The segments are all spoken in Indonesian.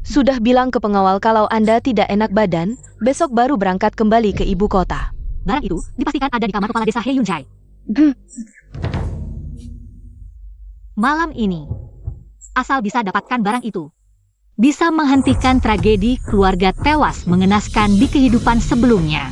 Sudah bilang ke pengawal kalau Anda tidak enak badan, besok baru berangkat kembali ke ibu kota. Barang itu dipastikan ada di kamar kepala desa He Yunjai. Malam ini, asal bisa dapatkan barang itu, bisa menghentikan tragedi keluarga tewas mengenaskan di kehidupan sebelumnya.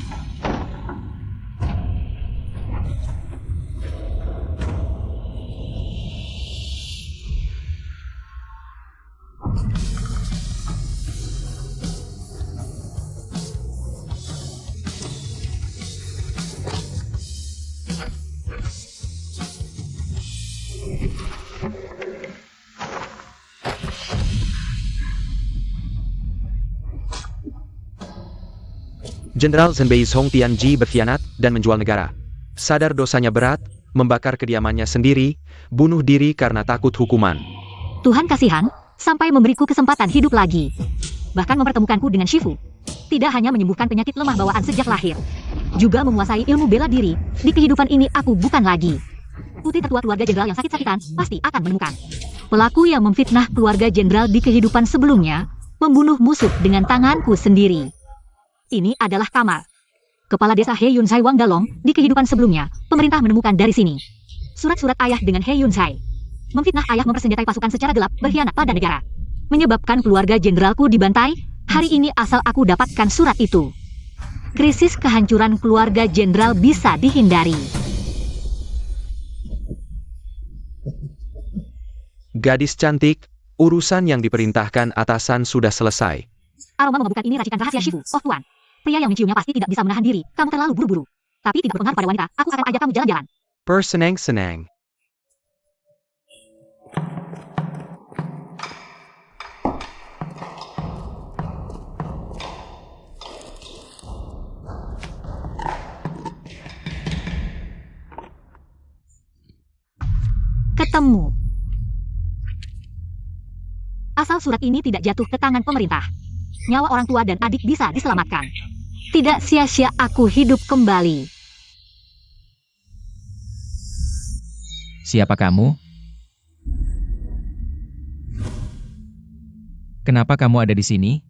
Jenderal Zenbei Hong Tianji berkhianat dan menjual negara. Sadar dosanya berat, membakar kediamannya sendiri, bunuh diri karena takut hukuman. Tuhan kasihan, sampai memberiku kesempatan hidup lagi. Bahkan mempertemukanku dengan Shifu. Tidak hanya menyembuhkan penyakit lemah bawaan sejak lahir, juga menguasai ilmu bela diri. Di kehidupan ini aku bukan lagi putri tertua keluarga jenderal yang sakit-sakitan, pasti akan menemukan pelaku yang memfitnah keluarga jenderal di kehidupan sebelumnya, membunuh musuh dengan tanganku sendiri. Ini adalah kamar kepala desa He Yunzai Wang Dalong. Di kehidupan sebelumnya, pemerintah menemukan dari sini surat-surat ayah dengan He Yunzai. Memfitnah ayah, mempersenjatai pasukan secara gelap, berkhianat pada negara, menyebabkan keluarga jenderalku dibantai. Hari ini asal aku dapatkan surat itu, krisis kehancuran keluarga jenderal bisa dihindari. Gadis cantik, urusan yang diperintahkan atasan sudah selesai. Aroma memabukkan ini racikan rahasia Shifu. Oh Tuan, pria yang menciumnya pasti tidak bisa menahan diri. Kamu terlalu buru-buru. Tapi tidak berpengaruh pada wanita. Aku akan ajak kamu jalan-jalan. Bersenang-senang. Ketemu. Asal surat ini tidak jatuh ke tangan pemerintah, nyawa orang tua dan adik bisa diselamatkan. Tidak sia-sia aku hidup kembali. Siapa kamu? Kenapa kamu ada di sini?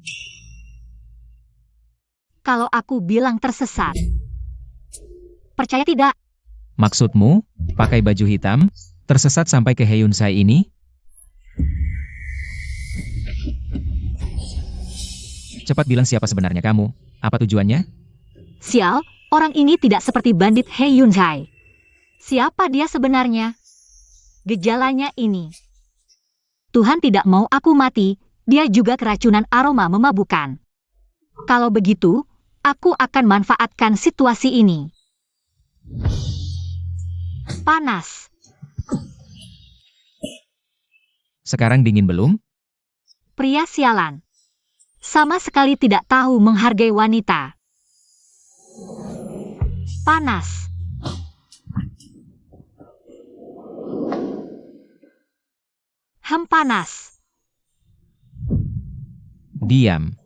Kalau aku bilang tersesat, percaya tidak? Maksudmu, pakai baju hitam, tersesat sampai ke He Yunzai ini? Cepat bilang siapa sebenarnya kamu. Apa tujuannya? Sial, orang ini tidak seperti bandit He Yunzai. Siapa dia sebenarnya? Gejalanya ini. Tuhan tidak mau aku mati, dia juga keracunan aroma memabukkan. Kalau begitu, aku akan manfaatkan situasi ini. Panas. Sekarang dingin belum? Pria sialan. Sama sekali tidak tahu menghargai wanita. Panas. Panas. Diam.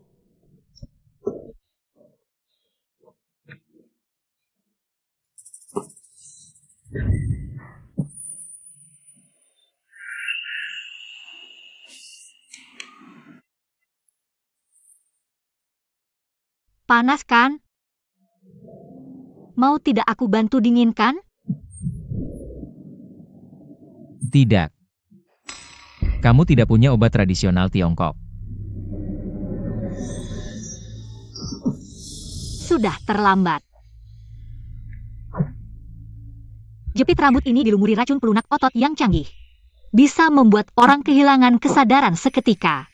Panas kan? Mau tidak aku bantu dinginkan? Tidak. Kamu tidak punya obat tradisional Tiongkok. Sudah terlambat. Jepit rambut ini dilumuri racun pelunak otot yang canggih. Bisa membuat orang kehilangan kesadaran seketika.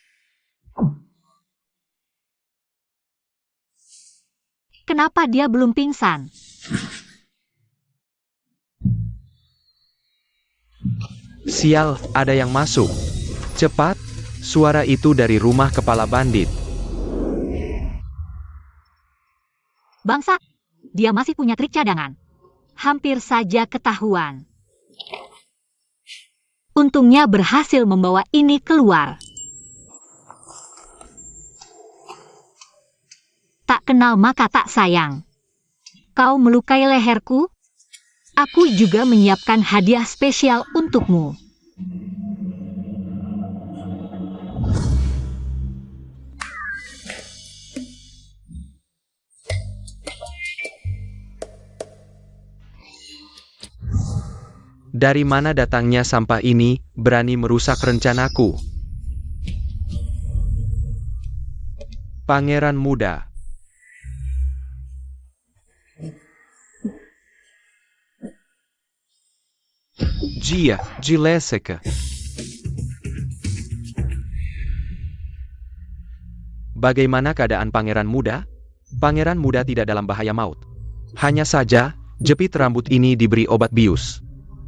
Kenapa dia belum pingsan? Sial, ada yang masuk. Cepat, suara itu dari rumah kepala bandit. Bangsa, dia masih punya trik cadangan. Hampir saja ketahuan. Untungnya berhasil membawa ini keluar. Tak kenal maka tak sayang. Kau melukai leherku? Aku juga menyiapkan hadiah spesial untukmu. Dari mana datangnya sampah ini berani merusak rencanaku? Pangeran muda. Jia, Jileseka. Bagaimana keadaan pangeran muda? Pangeran muda tidak dalam bahaya maut. Hanya saja, jepit rambut ini diberi obat bius,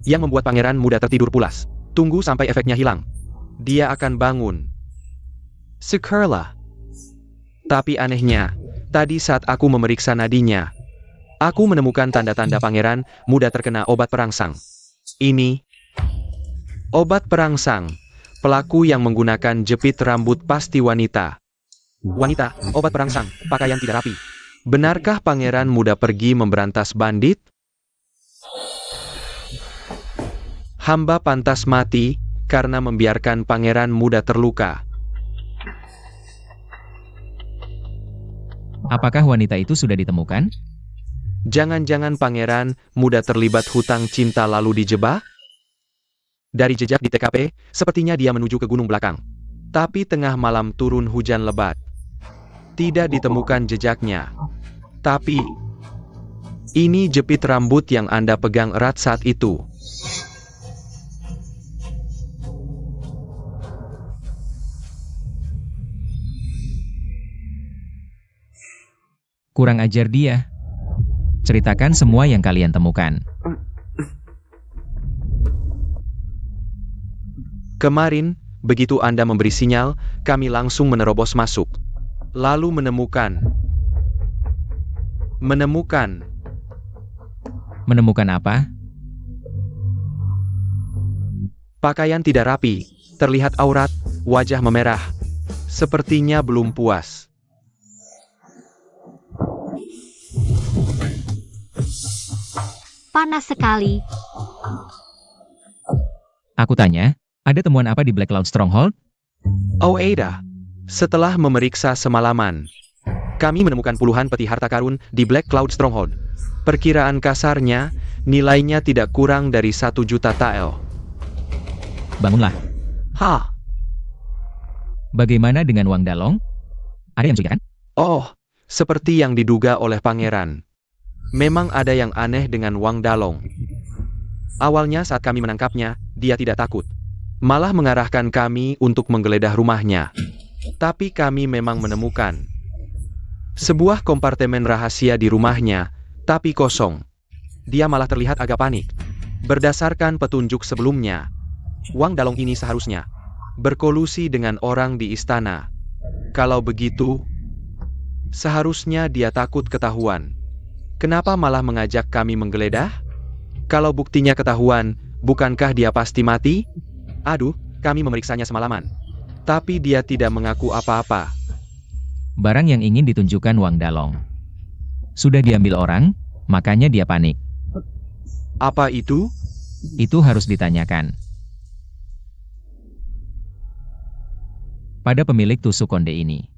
yang membuat pangeran muda tertidur pulas. Tunggu sampai efeknya hilang. Dia akan bangun. Sekarlah. Tapi anehnya, tadi saat aku memeriksa nadinya, aku menemukan tanda-tanda pangeran muda terkena obat perangsang. Ini obat perangsang. Pelaku yang menggunakan jepit rambut pasti wanita. Wanita, obat perangsang, pakaian tidak rapi. Benarkah pangeran muda pergi memberantas bandit? Hamba pantas mati karena membiarkan pangeran muda terluka. Apakah wanita itu sudah ditemukan? Jangan-jangan pangeran muda terlibat hutang cinta lalu dijebak? Dari jejak di TKP, sepertinya dia menuju ke gunung belakang. Tapi tengah malam turun hujan lebat. Tidak ditemukan jejaknya. Tapi, ini jepit rambut yang Anda pegang erat saat itu. Kurang ajar dia. Ceritakan semua yang kalian temukan. Kemarin, begitu Anda memberi sinyal, kami langsung menerobos masuk. Lalu menemukan. Menemukan apa? Pakaian tidak rapi, terlihat aurat, wajah memerah. Sepertinya belum puas. Panas sekali. Aku tanya, ada temuan apa di Black Cloud Stronghold? Oh Ada, setelah memeriksa semalaman, kami menemukan puluhan peti harta karun di Black Cloud Stronghold. Perkiraan kasarnya, nilainya tidak kurang dari 1 juta tael. Bangunlah. Hah? Bagaimana dengan Wang Dalong? Ada yang mencurigakan? Oh, seperti yang diduga oleh pangeran. Memang ada yang aneh dengan Wang Dalong. Awalnya saat kami menangkapnya, dia tidak takut. Malah mengarahkan kami untuk menggeledah rumahnya. Tapi kami memang menemukan sebuah kompartemen rahasia di rumahnya, tapi kosong. Dia malah terlihat agak panik. Berdasarkan petunjuk sebelumnya, Wang Dalong ini seharusnya berkolusi dengan orang di istana. Kalau begitu, seharusnya dia takut ketahuan. Kenapa malah mengajak kami menggeledah? Kalau buktinya ketahuan, bukankah dia pasti mati? Aduh, kami memeriksanya semalaman. Tapi dia tidak mengaku apa-apa. Barang yang ingin ditunjukkan Wang Dalong sudah diambil orang, makanya dia panik. Apa itu? Itu harus ditanyakan pada pemilik tusuk konde ini.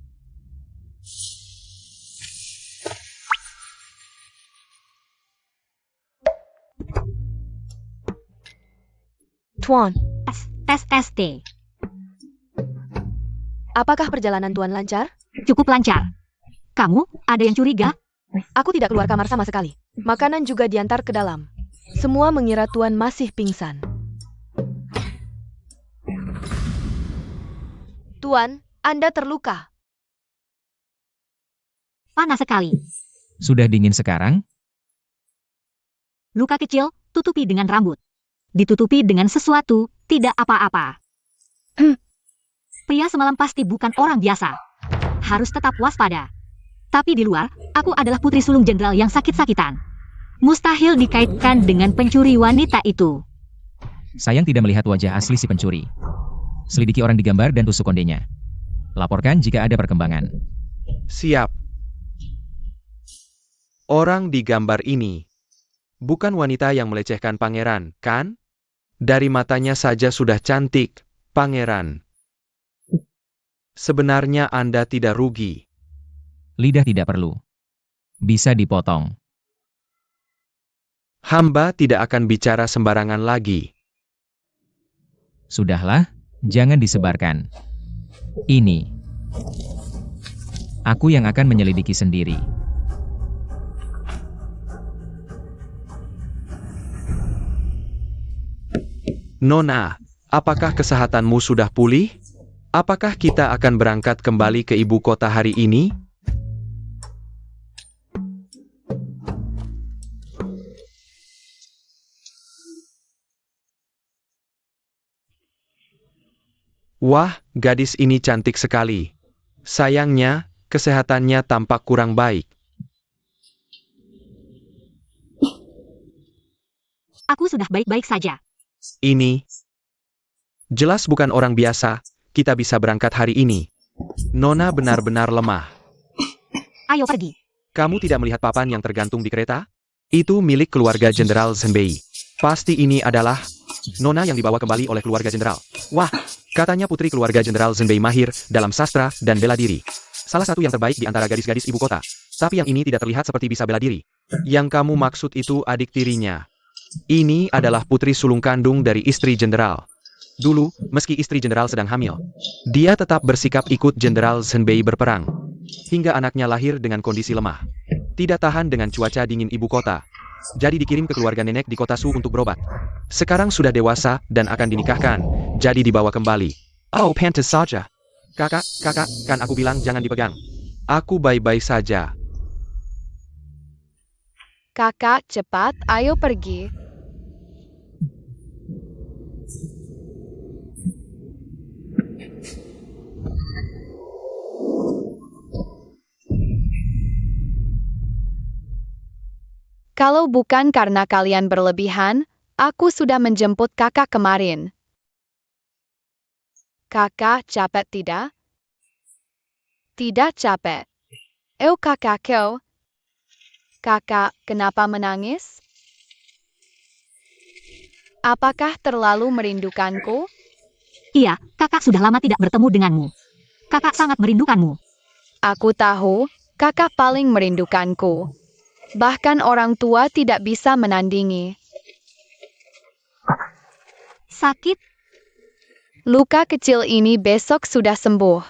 Tuan, Tes T. apakah perjalanan Tuan lancar? Cukup lancar. Kamu, ada yang curiga? Aku tidak keluar kamar sama sekali. Makanan juga diantar ke dalam. Semua mengira Tuan masih pingsan. Tuan, Anda terluka. Panas sekali. Sudah dingin sekarang? Luka kecil, tutupi dengan rambut. Ditutupi dengan sesuatu, tidak apa-apa. Pria semalam pasti bukan orang biasa. Harus tetap waspada. Tapi di luar, aku adalah putri sulung jenderal yang sakit-sakitan. Mustahil dikaitkan dengan pencuri wanita itu. Sayang tidak melihat wajah asli si pencuri. Selidiki orang digambar dan tusuk kondenya. Laporkan jika ada perkembangan. Siap. Orang di gambar ini bukan wanita yang melecehkan pangeran, kan? Dari matanya saja sudah cantik, pangeran. Sebenarnya Anda tidak rugi. Lidah tidak perlu. Bisa dipotong. Hamba tidak akan bicara sembarangan lagi. Sudahlah, jangan disebarkan. Ini. Aku yang akan menyelidiki sendiri. Nona, apakah kesehatanmu sudah pulih? Apakah kita akan berangkat kembali ke ibu kota hari ini? Wah, gadis ini cantik sekali. Sayangnya, kesehatannya tampak kurang baik. Aku sudah baik-baik saja. Ini jelas bukan orang biasa. Kita bisa berangkat hari ini. Nona benar-benar lemah. Ayo pergi. Kamu tidak melihat papan yang tergantung di kereta? Itu milik keluarga Jenderal Zenbei. Pasti ini adalah Nona yang dibawa kembali oleh keluarga jenderal. Wah, katanya putri keluarga Jenderal Zenbei mahir dalam sastra dan bela diri. Salah satu yang terbaik di antara gadis-gadis ibu kota. Tapi yang ini tidak terlihat seperti bisa bela diri. Yang kamu maksud itu adik tirinya. Ini adalah putri sulung kandung dari istri jenderal. Dulu, meski istri jenderal sedang hamil, dia tetap bersikap ikut Jenderal Zenbei berperang. Hingga anaknya lahir dengan kondisi lemah. Tidak tahan dengan cuaca dingin ibu kota. Jadi dikirim ke keluarga nenek di kota Su untuk berobat. Sekarang sudah dewasa dan akan dinikahkan. Jadi dibawa kembali. Oh, pantas saja. Kakak, kan aku bilang jangan dipegang. Aku baik-baik saja. Kakak, cepat, ayo pergi. Kalau bukan karena kalian berlebihan, aku sudah menjemput kakak kemarin. Kakak capek tidak? Tidak capek. Kakak. Kakak, kenapa menangis? Apakah terlalu merindukanku? Iya, kakak sudah lama tidak bertemu denganmu. Kakak sangat merindukanmu. Aku tahu, kakak paling merindukanku. Bahkan orang tua tidak bisa menandingi. Sakit? Luka kecil ini besok sudah sembuh.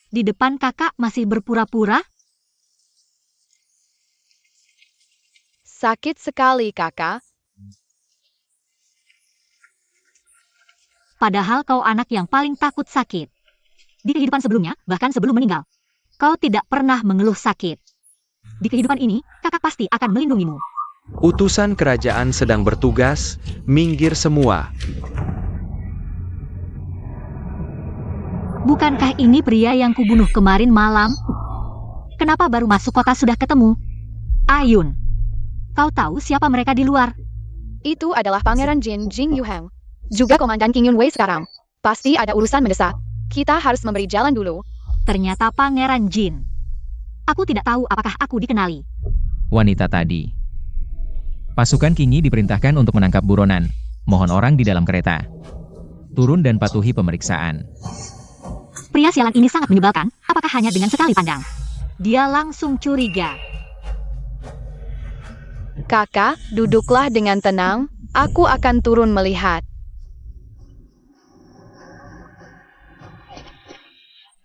Di depan kakak masih berpura-pura? Sakit sekali, kakak. Padahal kau anak yang paling takut sakit. Di kehidupan sebelumnya, bahkan sebelum meninggal, kau tidak pernah mengeluh sakit. Di kehidupan ini, kakak pasti akan melindungimu. Utusan kerajaan sedang bertugas, minggir semua. Bukankah ini pria yang kubunuh kemarin malam? Kenapa baru masuk kota sudah ketemu? Ayun, kau tahu siapa mereka di luar? Itu adalah Pangeran Jin Jing Yuheng. Juga Komandan King Yun Wei sekarang. Pasti ada urusan mendesak. Kita harus memberi jalan dulu. Ternyata Pangeran Jin. Aku tidak tahu apakah aku dikenali. Wanita tadi. Pasukan Kingi diperintahkan untuk menangkap buronan. Mohon orang di dalam kereta. Turun dan patuhi pemeriksaan. Pria sialan ini sangat menyebalkan, apakah hanya dengan sekali pandang? Dia langsung curiga. Kakak, duduklah dengan tenang. Aku akan turun melihat.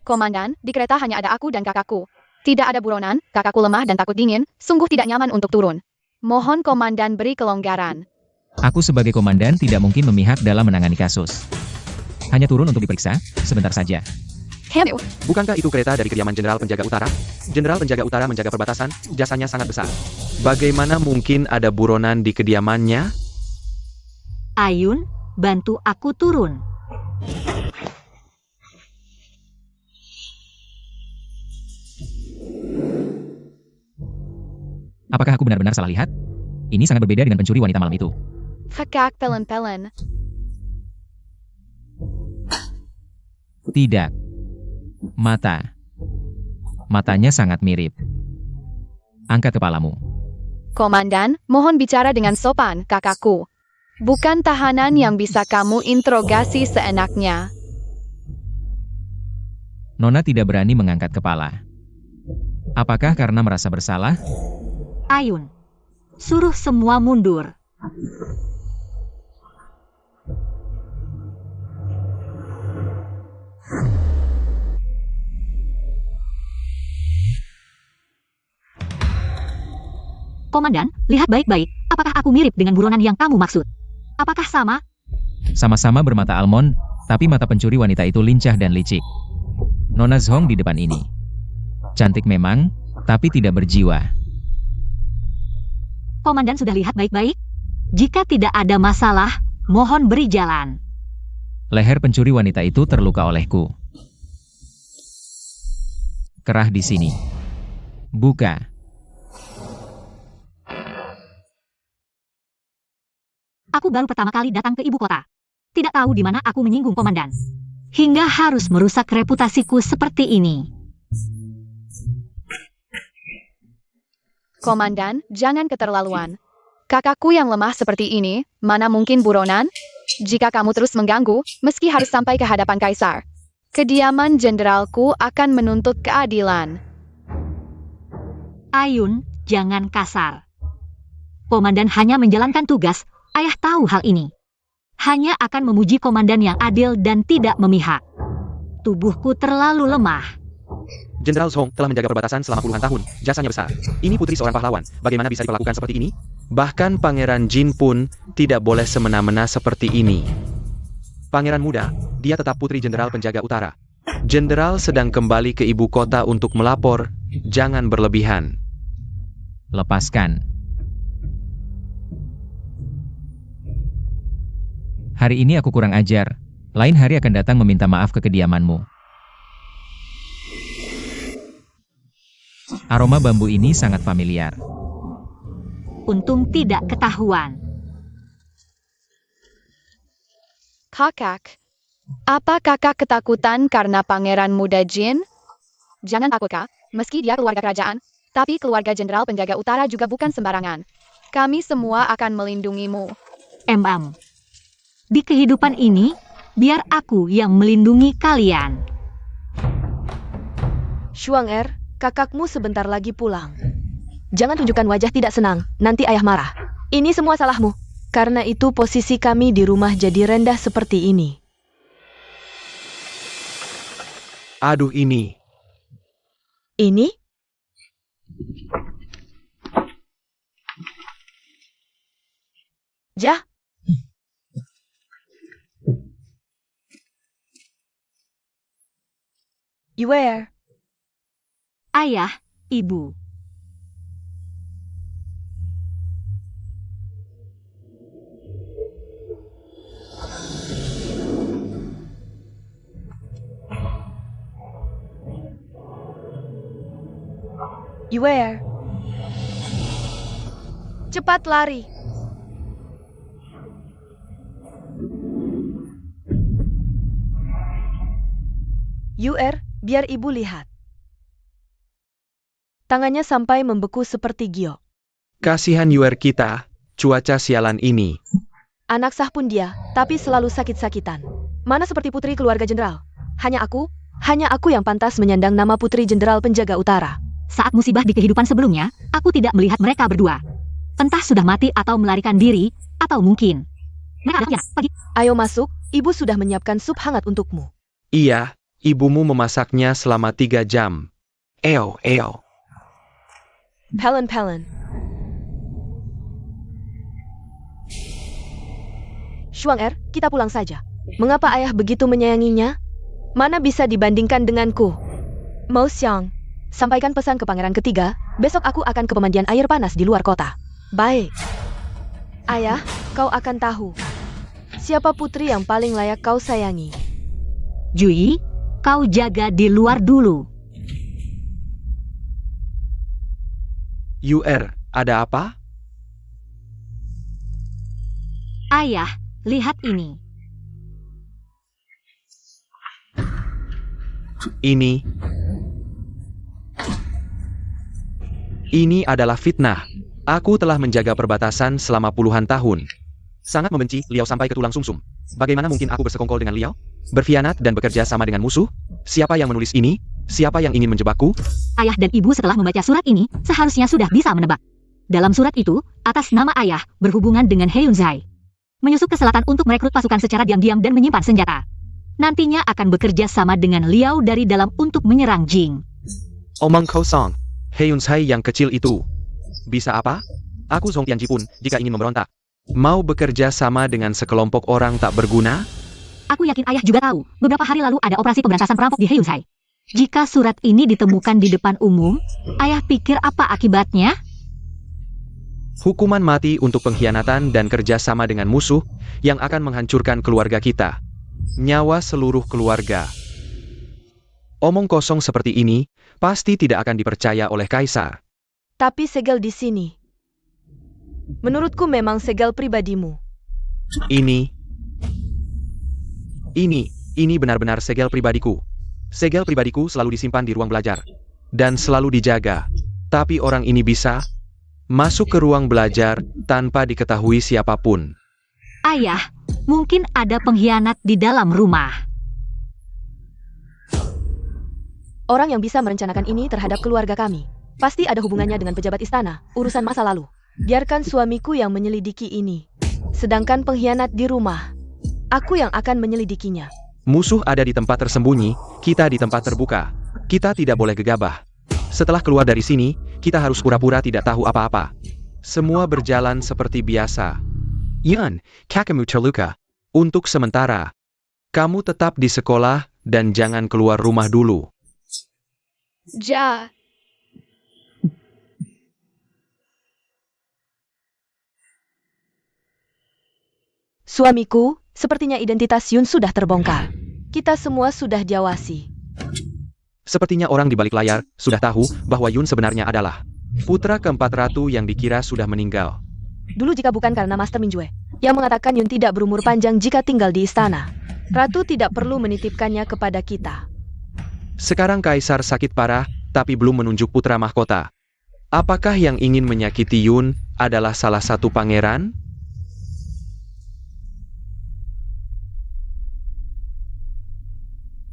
Komandan, di kereta hanya ada aku dan kakakku. Tidak ada buronan, kakakku lemah dan takut dingin, sungguh tidak nyaman untuk turun. Mohon komandan beri kelonggaran. Aku sebagai komandan tidak mungkin memihak dalam menangani kasus. Hanya turun untuk diperiksa, sebentar saja. Bukankah itu kereta dari kediaman Jenderal Penjaga Utara? Jenderal Penjaga Utara menjaga perbatasan, jasanya sangat besar. Bagaimana mungkin ada buronan di kediamannya? Ayun, bantu aku turun. Apakah aku benar-benar salah lihat? Ini sangat berbeda dengan pencuri wanita malam itu. Kakak pelen-pelen. Tidak. Matanya sangat mirip. Angkat kepalamu. Komandan, mohon bicara dengan sopan, kakakku. Bukan tahanan yang bisa kamu interogasi seenaknya. Nona tidak berani mengangkat kepala. Apakah karena merasa bersalah? Ayun, Suruh semua mundur. Komandan, lihat baik-baik, apakah aku mirip dengan buronan yang kamu maksud? Apakah sama? Sama-sama bermata almond, tapi mata pencuri wanita itu lincah dan licik. Nona Zhong di depan ini. Cantik memang, tapi tidak berjiwa. Komandan sudah lihat baik-baik? Jika tidak ada masalah, mohon beri jalan. Leher pencuri wanita itu terluka olehku. Kerah di sini. Buka. Aku baru pertama kali datang ke ibu kota. Tidak tahu di mana aku menyinggung komandan. Hingga harus merusak reputasiku seperti ini. Komandan, jangan keterlaluan. Kakakku yang lemah seperti ini, mana mungkin buronan? Jika kamu terus mengganggu, meski harus sampai ke hadapan kaisar. Kediaman jenderalku akan menuntut keadilan. Ayun, jangan kasar. Komandan hanya menjalankan tugas. Ayah tahu hal ini. Hanya akan memuji komandan yang adil dan tidak memihak. Tubuhku terlalu lemah. Jenderal Zhong telah menjaga perbatasan selama puluhan tahun. Jasanya besar. Ini putri seorang pahlawan. Bagaimana bisa diperlakukan seperti ini? Bahkan Pangeran Jin pun tidak boleh semena-mena seperti ini. Pangeran muda, dia tetap putri jenderal penjaga utara. Jenderal sedang kembali ke ibu kota untuk melapor. Jangan berlebihan. Lepaskan. Hari ini aku kurang ajar. Lain hari akan datang meminta maaf ke kediamanmu. Aroma bambu ini sangat familiar. Untung tidak ketahuan. Kakak, apa kakak ketakutan karena pangeran muda Jin? Jangan takut kak, meski dia keluarga kerajaan, tapi keluarga jenderal penjaga utara juga bukan sembarangan. Kami semua akan melindungimu. Di kehidupan ini, biar aku yang melindungi kalian. Shuang kakakmu sebentar lagi pulang. Jangan tunjukkan wajah tidak senang, nanti ayah marah. Ini semua salahmu. Karena itu posisi kami di rumah jadi rendah seperti ini. Aduh ini. Ini? Jah? Where? Ayah, ibu. Where? Cepat lari. Biar ibu lihat. Tangannya sampai membeku seperti giok. Kasihan Yuer kita, cuaca sialan ini. Anak sah pun dia, tapi selalu sakit-sakitan. Mana seperti putri keluarga jenderal. Hanya aku yang pantas menyandang nama putri jenderal penjaga utara. Saat musibah di kehidupan sebelumnya, aku tidak melihat mereka berdua. Entah sudah mati atau melarikan diri, atau mungkin mereka pergi. Ayo masuk, ibu sudah menyiapkan sup hangat untukmu. Iya, ibumu memasaknya selama 3 jam. Eo. Pelen. Shuang kita pulang saja. Mengapa ayah begitu menyayanginya? Mana bisa dibandingkan denganku? Mo Xiang, sampaikan pesan ke pangeran ketiga, besok aku akan ke pemandian air panas di luar kota. Baik. Ayah, kau akan tahu. Siapa putri yang paling layak kau sayangi? Jui, kau jaga di luar dulu. Yuer, ada apa? Ayah, lihat ini. Ini adalah fitnah. Aku telah menjaga perbatasan selama puluhan tahun. Sangat membenci Liao sampai ke tulang sumsum. Bagaimana mungkin aku bersekongkol dengan Liao? Berkhianat dan bekerja sama dengan musuh? Siapa yang menulis ini? Siapa yang ingin menjebakku? Ayah dan ibu setelah membaca surat ini, seharusnya sudah bisa menebak. Dalam surat itu, atas nama ayah, berhubungan dengan Hyunjae. Menyusup ke selatan untuk merekrut pasukan secara diam-diam dan menyimpan senjata. Nantinya akan bekerja sama dengan Liao dari dalam untuk menyerang Jing. Omong kosong. Hyunjae yang kecil itu. Bisa apa? Aku Zhong Tianji pun, jika ingin memberontak. Mau bekerja sama dengan sekelompok orang tak berguna? Aku yakin ayah juga tahu, beberapa hari lalu ada operasi pemberantasan perampok di Hyunjae. Jika surat ini ditemukan di depan umum, ayah pikir apa akibatnya? Hukuman mati untuk pengkhianatan dan kerja sama dengan musuh yang akan menghancurkan keluarga kita. Nyawa seluruh keluarga. Omong kosong seperti ini pasti tidak akan dipercaya oleh Kaisar. Tapi segel di sini. Menurutku memang segel pribadimu. Ini benar-benar segel pribadiku. Segel pribadiku selalu disimpan di ruang belajar. Dan selalu dijaga. Tapi orang ini bisa masuk ke ruang belajar tanpa diketahui siapapun. Ayah, mungkin ada pengkhianat di dalam rumah. Orang yang bisa merencanakan ini terhadap keluarga kami. Pasti ada hubungannya dengan pejabat istana, urusan masa lalu. Biarkan suamiku yang menyelidiki ini. Sedangkan pengkhianat di rumah, aku yang akan menyelidikinya. Musuh ada di tempat tersembunyi, kita di tempat terbuka. Kita tidak boleh gegabah. Setelah keluar dari sini, kita harus pura-pura tidak tahu apa-apa. Semua berjalan seperti biasa. Yun, kakakmu terluka. Untuk sementara, kamu tetap di sekolah dan jangan keluar rumah dulu. Ja. Suamiku, sepertinya identitas Yun sudah terbongkar. Kita semua sudah diawasi. Sepertinya orang di balik layar sudah tahu bahwa Yun sebenarnya adalah putra keempat ratu yang dikira sudah meninggal. Dulu jika bukan karena Master Minjue, yang mengatakan Yun tidak berumur panjang jika tinggal di istana, Ratu tidak perlu menitipkannya kepada kita. Sekarang Kaisar sakit parah, tapi belum menunjuk putra mahkota. Apakah yang ingin menyakiti Yun adalah salah satu pangeran?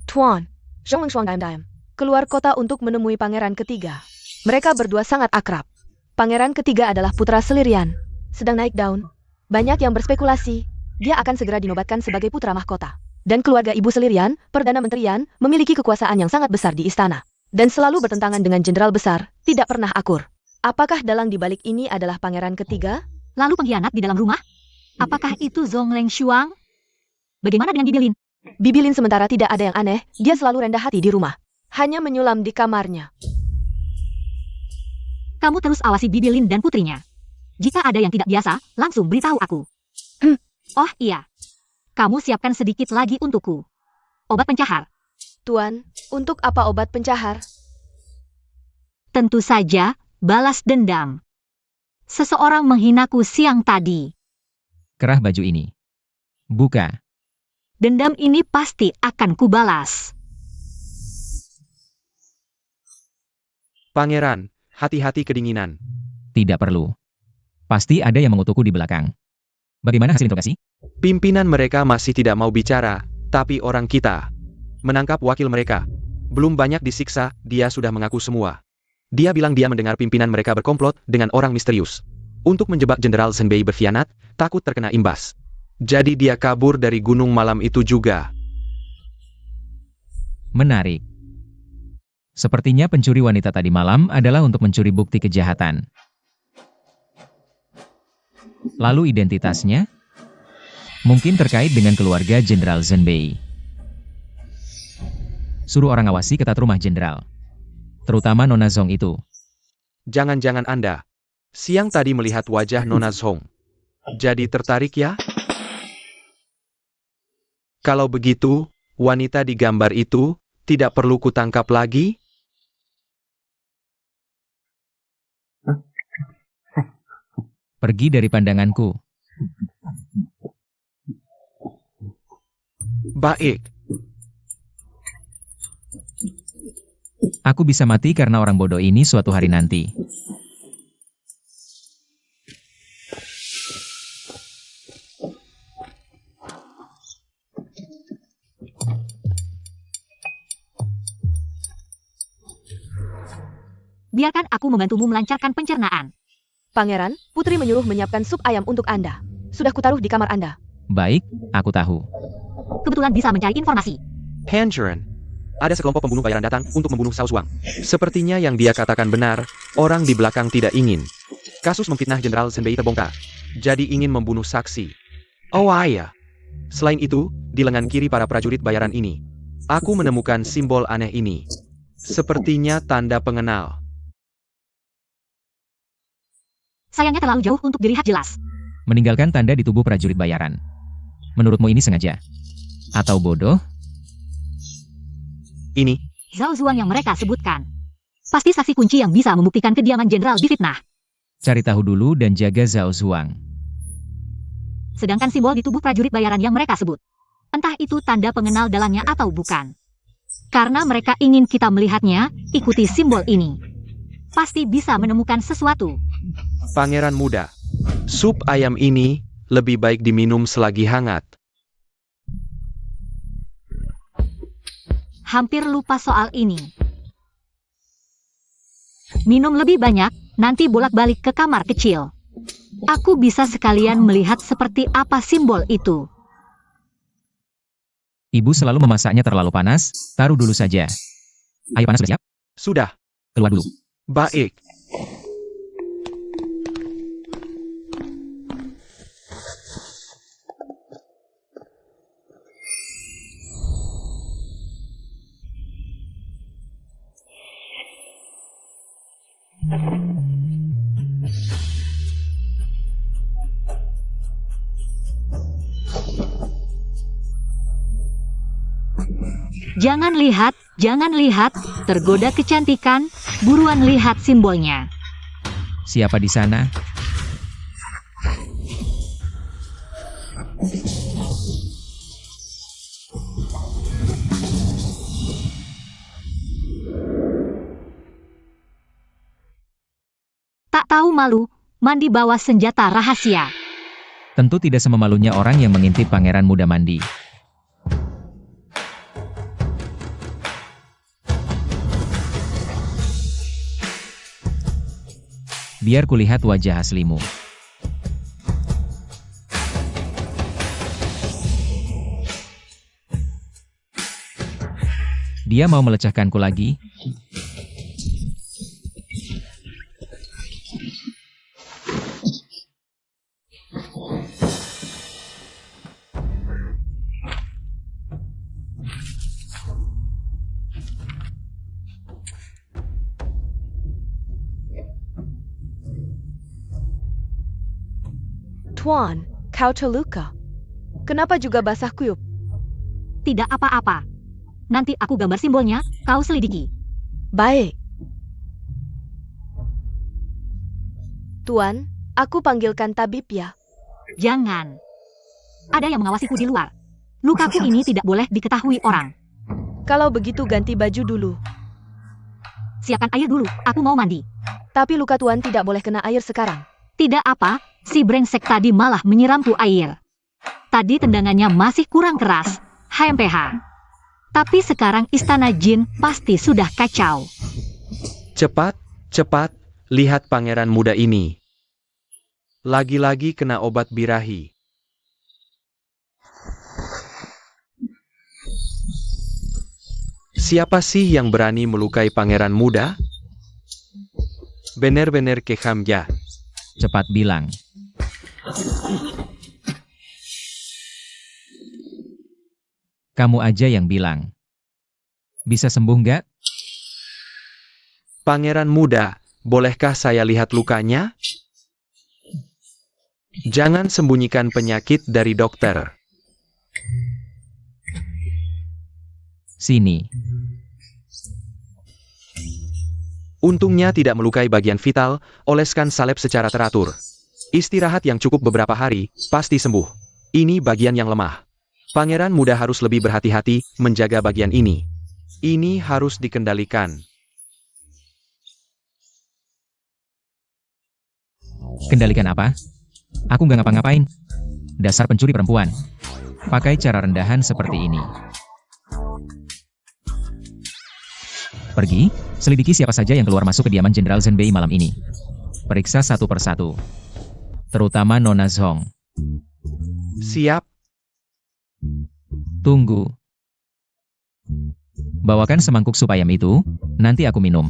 Tuan, Zhong Daim. Keluar kota untuk menemui pangeran ketiga. Mereka berdua sangat akrab. Pangeran ketiga adalah putra Selirian. Sedang naik daun. Banyak yang berspekulasi, dia akan segera dinobatkan sebagai putra mahkota. Dan keluarga ibu Selirian, Perdana Menterian, memiliki kekuasaan yang sangat besar di istana. Dan selalu bertentangan dengan jenderal besar, tidak pernah akur. Apakah dalang di balik ini adalah pangeran ketiga? Lalu pengkhianat di dalam rumah? Apakah itu Zhong Leng Shuang? Bagaimana dengan Bibilin? Bibilin sementara tidak ada yang aneh, dia selalu rendah hati di rumah. Hanya menyulam di kamarnya. Kamu terus awasi Bibilin dan putrinya. Jika ada yang tidak biasa, langsung beritahu aku. Oh iya. Kamu siapkan sedikit lagi untukku. Obat pencahar. Tuan, untuk apa obat pencahar? Tentu saja, balas dendam. Seseorang menghinaku siang tadi. Kerah baju ini. Buka. Dendam ini pasti akan kubalas. Pangeran, hati-hati kedinginan. Tidak perlu. Pasti ada yang mengutukku di belakang. Bagaimana hasil interogasi? Pimpinan mereka masih tidak mau bicara, tapi orang kita menangkap wakil mereka. Belum banyak disiksa, dia sudah mengaku semua. Dia bilang dia mendengar pimpinan mereka berkomplot dengan orang misterius. Untuk menjebak Jenderal Zhenbei berkhianat, takut terkena imbas. Jadi dia kabur dari gunung malam itu juga. Menarik. Sepertinya pencuri wanita tadi malam adalah untuk mencuri bukti kejahatan. Lalu identitasnya? Mungkin terkait dengan keluarga Jenderal Zhenbei. Suruh orang awasi ketat rumah Jenderal. Terutama Nona Zhong itu. Jangan-jangan Anda siang tadi melihat wajah Nona Zhong. Jadi tertarik ya? Kalau begitu, wanita di gambar itu tidak perlu kutangkap lagi? Pergi dari pandanganku. Baik. Aku bisa mati karena orang bodoh ini suatu hari nanti. Biarkan aku membantumu melancarkan pencernaan. Pangeran, Putri menyuruh menyiapkan sup ayam untuk Anda. Sudah kutaruh di kamar Anda. Baik, aku tahu. Kebetulan bisa mencari informasi. Hanjuran. Ada sekelompok pembunuh bayaran datang untuk membunuh Sao Zhuang. Sepertinya yang dia katakan benar, orang di belakang tidak ingin. Kasus memfitnah Jenderal Zhenbei terbongkar. Jadi ingin membunuh saksi. Oh iya. Selain itu, di lengan kiri para prajurit bayaran ini, aku menemukan simbol aneh ini. Sepertinya tanda pengenal. Sayangnya terlalu jauh untuk dilihat jelas. Meninggalkan tanda di tubuh prajurit bayaran. Menurutmu ini sengaja? Atau bodoh? Ini, Zhao Zhuang yang mereka sebutkan. Pasti saksi kunci yang bisa membuktikan kediaman jenderal difitnah. Cari tahu dulu dan jaga Zhao Zhuang. Sedangkan simbol di tubuh prajurit bayaran yang mereka sebut. Entah itu tanda pengenal dalamnya atau bukan. Karena mereka ingin kita melihatnya, ikuti simbol ini. Pasti bisa menemukan sesuatu. Pangeran muda. Sup ayam ini lebih baik diminum selagi hangat. Hampir lupa soal ini. Minum lebih banyak, nanti bolak-balik ke kamar kecil. Aku bisa sekalian melihat seperti apa simbol itu. Ibu selalu memasaknya terlalu panas, taruh dulu saja. Ayo panas sudah siap? Sudah. Keluar dulu. Baik. Jangan lihat, tergoda kecantikan, buruan lihat simbolnya. Siapa di sana? Tak tahu malu, mandi bawa senjata rahasia. Tentu tidak sememalunya orang yang mengintip pangeran muda mandi. Biar kulihat wajah aslimu. Dia mau melecehkanku lagi? Tuan, kau terluka. Kenapa juga basah kuyup? Tidak apa-apa. Nanti aku gambar simbolnya, kau selidiki. Baik. Tuan, aku panggilkan tabib ya. Jangan. Ada yang mengawasiku di luar. Lukaku ini tidak boleh diketahui orang. Kalau begitu ganti baju dulu. Siapkan air dulu, aku mau mandi. Tapi luka Tuan tidak boleh kena air sekarang. Tidak apa, si brengsek tadi malah menyiramku air. Tadi tendangannya masih kurang keras, HMPH. Tapi sekarang istana jin pasti sudah kacau. Cepat, cepat, lihat pangeran muda ini. Lagi-lagi kena obat birahi. Siapa sih yang berani melukai pangeran muda? Bener-bener keham ya. Cepat bilang. Kamu aja yang bilang. Bisa sembuh nggak? Pangeran muda, bolehkah saya lihat lukanya? Jangan sembunyikan penyakit dari dokter. Sini. Untungnya tidak melukai bagian vital, oleskan salep secara teratur. Istirahat yang cukup beberapa hari, pasti sembuh. Ini bagian yang lemah. Pangeran muda harus lebih berhati-hati menjaga bagian ini. Ini harus dikendalikan. Kendalikan apa? Aku nggak ngapa-ngapain. Dasar pencuri perempuan. Pakai cara rendahan seperti ini. Pergi, selidiki siapa saja yang keluar masuk kediaman Jenderal Zhenbei malam ini. Periksa satu persatu. Terutama Nona Zhong. Siap. Tunggu. Bawakan semangkuk sup ayam itu, nanti aku minum.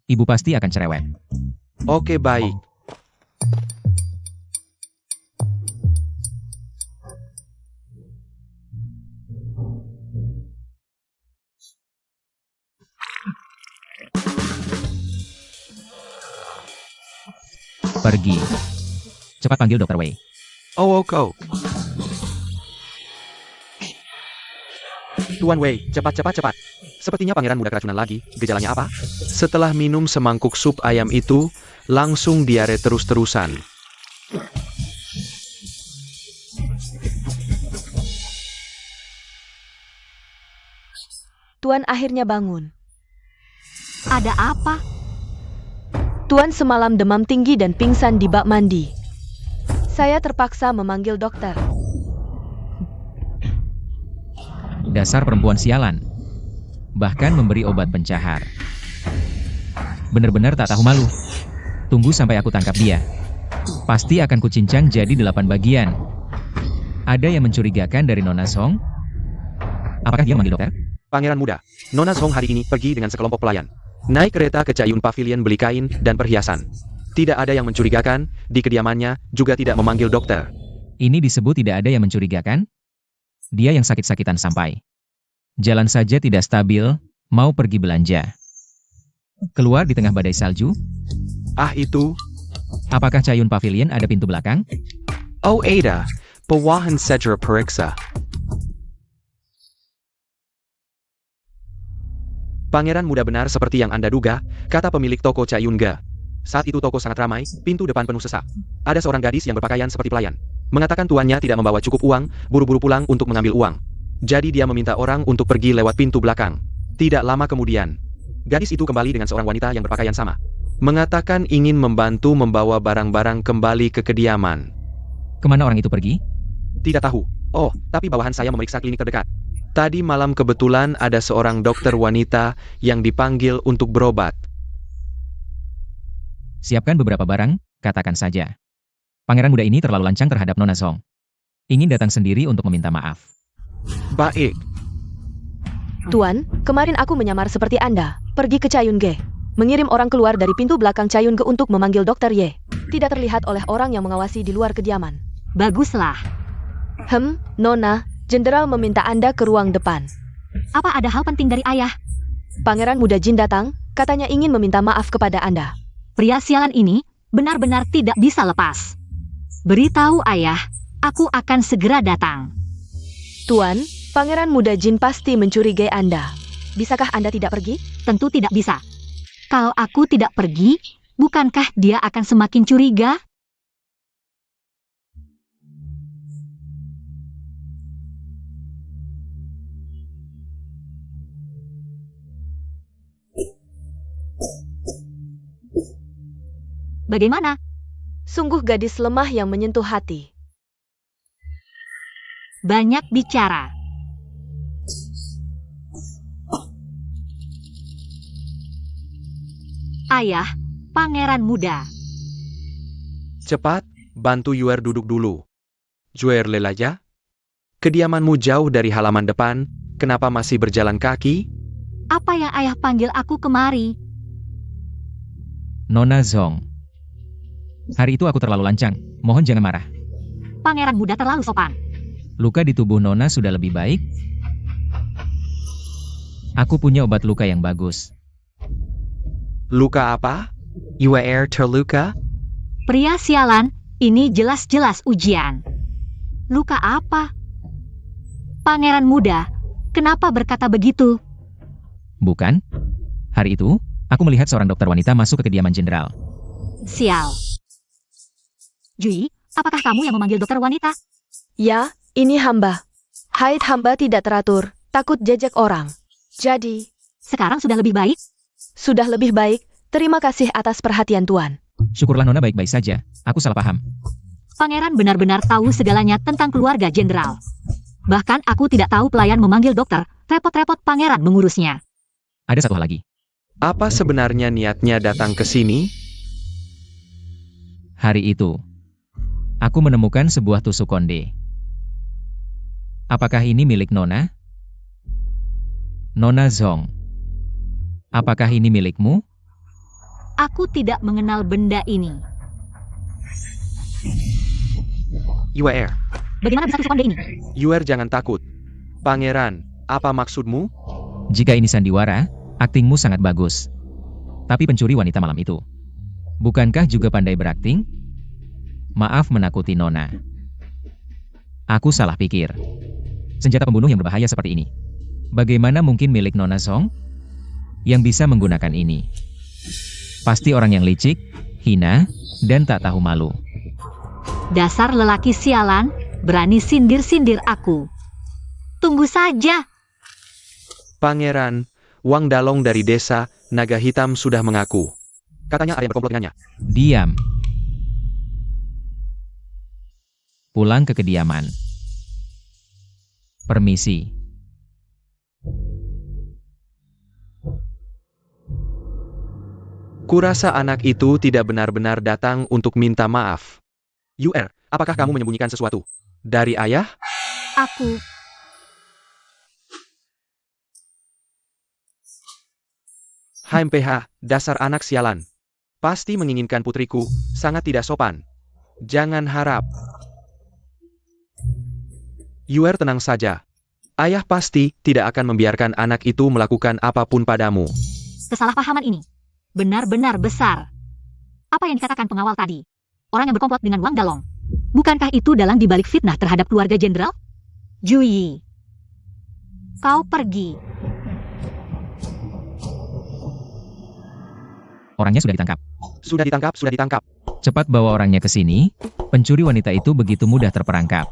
Ibu pasti akan cerewet. Oke, baik. Pergi. Cepat panggil Dr. Wei. Oh, oke. Tuan Wei, cepat. Sepertinya pangeran muda keracunan lagi. Gejalanya apa? Setelah minum semangkuk sup ayam itu, langsung diare terus-terusan. Tuan akhirnya bangun. Ada apa? Tuan semalam demam tinggi dan pingsan di bak mandi. Saya terpaksa memanggil dokter. Dasar perempuan sialan. Bahkan memberi obat pencahar. Benar-benar tak tahu malu. Tunggu sampai aku tangkap dia. Pasti akan kucincang jadi 8 bagian. Ada yang mencurigakan dari Nona Zhong? Apakah dia manggil dokter? Pangeran muda, Nona Zhong hari ini pergi dengan sekelompok pelayan. Naik kereta ke Cayun Pavilion beli kain dan perhiasan. Tidak ada yang mencurigakan, di kediamannya juga tidak memanggil dokter. Ini disebut tidak ada yang mencurigakan? Dia yang sakit-sakitan sampai. Jalan saja tidak stabil, mau pergi belanja. Keluar di tengah badai salju? Ah itu, Apakah Cayun Pavilion ada pintu belakang? oh Ada, pewahan Sedra Periksa. Pangeran muda benar seperti yang Anda duga, kata pemilik toko Cayunga. Saat itu toko sangat ramai, pintu depan penuh sesak. Ada seorang gadis yang berpakaian seperti pelayan. Mengatakan tuannya tidak membawa cukup uang, buru-buru pulang untuk mengambil uang. Jadi dia meminta orang untuk pergi lewat pintu belakang. Tidak lama kemudian, gadis itu kembali dengan seorang wanita yang berpakaian sama. Mengatakan ingin membantu membawa barang-barang kembali ke kediaman. Kemana orang itu pergi? Tidak tahu. Oh, tapi bawahan saya memeriksa klinik terdekat. Tadi malam kebetulan ada seorang dokter wanita yang dipanggil untuk berobat. Siapkan beberapa barang, katakan saja. Pangeran muda ini terlalu lancang terhadap Nona Zhong. Ingin datang sendiri untuk meminta maaf. Baik. Tuan, kemarin aku menyamar seperti Anda, pergi ke Cayunge. Mengirim orang keluar dari pintu belakang Cayunge untuk memanggil Dokter Ye. Tidak terlihat oleh orang yang mengawasi di luar kediaman. Baguslah. Nona, Jenderal meminta Anda ke ruang depan. Apa ada hal penting dari ayah? Pangeran muda Jin datang, katanya ingin meminta maaf kepada Anda. Pria sialan ini benar-benar tidak bisa lepas. Beritahu ayah, aku akan segera datang. Tuan, Pangeran muda Jin pasti mencurigai Anda. Bisakah Anda tidak pergi? Tentu tidak bisa. Kalau aku tidak pergi, bukankah dia akan semakin curiga? Bagaimana? Sungguh gadis lemah yang menyentuh hati. Banyak bicara. Ayah, pangeran muda. Cepat, bantu Yuer duduk dulu. Juer Lelaya? Kediamanmu jauh dari halaman depan, kenapa masih berjalan kaki? Apa yang ayah panggil aku kemari? Nona Zhong. Hari itu aku terlalu lancang, mohon jangan marah. Pangeran muda terlalu sopan. Luka di tubuh Nona sudah lebih baik? Aku punya obat luka yang bagus. Luka apa? Yuer terluka? Pria sialan, ini jelas-jelas ujian. Luka apa? Pangeran muda, kenapa berkata begitu? Bukan? Hari itu, aku melihat seorang dokter wanita masuk ke kediaman jenderal. Sial. Jui, apakah kamu yang memanggil dokter wanita? Ya, ini hamba. Haid hamba tidak teratur, takut jejek orang. Jadi, Sekarang sudah lebih baik? sudah lebih baik. Terima kasih atas perhatian Tuan. Syukurlah Nona baik-baik saja, aku salah paham. Pangeran benar-benar tahu segalanya tentang keluarga jenderal. Bahkan aku tidak tahu pelayan memanggil dokter, repot-repot pangeran mengurusnya. Ada satu hal lagi. Apa sebenarnya niatnya datang ke sini? Hari itu, aku menemukan sebuah tusuk konde. Apakah ini milik Nona? Nona Zhong, apakah ini milikmu? Aku tidak mengenal benda ini. Yuer, Bagaimana bisa tusuk konde ini? Yuer jangan takut. Pangeran, apa maksudmu? Jika ini sandiwara, aktingmu sangat bagus. Tapi pencuri wanita malam itu, bukankah juga pandai berakting? Maaf menakuti Nona. Aku salah pikir. Senjata pembunuh yang berbahaya seperti ini, bagaimana mungkin milik Nona Zhong? Yang bisa menggunakan ini pasti orang yang licik, hina, dan tak tahu malu. Dasar lelaki sialan, berani sindir-sindir aku. Tunggu saja. Pangeran, Wang Dalong dari desa Naga Hitam sudah mengaku. Katanya ada yang berkomplot dengannya. Diam. Pulang ke kediaman. Permisi. Kurasa anak itu tidak benar-benar datang untuk minta maaf. Yuer, apakah kamu menyembunyikan sesuatu? Dari ayah? Aku. HMPH, dasar anak sialan. Pasti menginginkan putriku, sangat tidak sopan. Jangan harap. Yuer tenang saja. Ayah pasti tidak akan membiarkan anak itu melakukan apapun padamu. Kesalahpahaman ini benar-benar besar. Apa yang dikatakan pengawal tadi? Orang yang berkomplot dengan Wang Dalong. Bukankah itu dalang dibalik fitnah terhadap keluarga jenderal? Juyi, kau pergi. Orangnya sudah ditangkap. Sudah ditangkap, sudah ditangkap. Cepat bawa orangnya ke sini. Pencuri wanita itu begitu mudah terperangkap.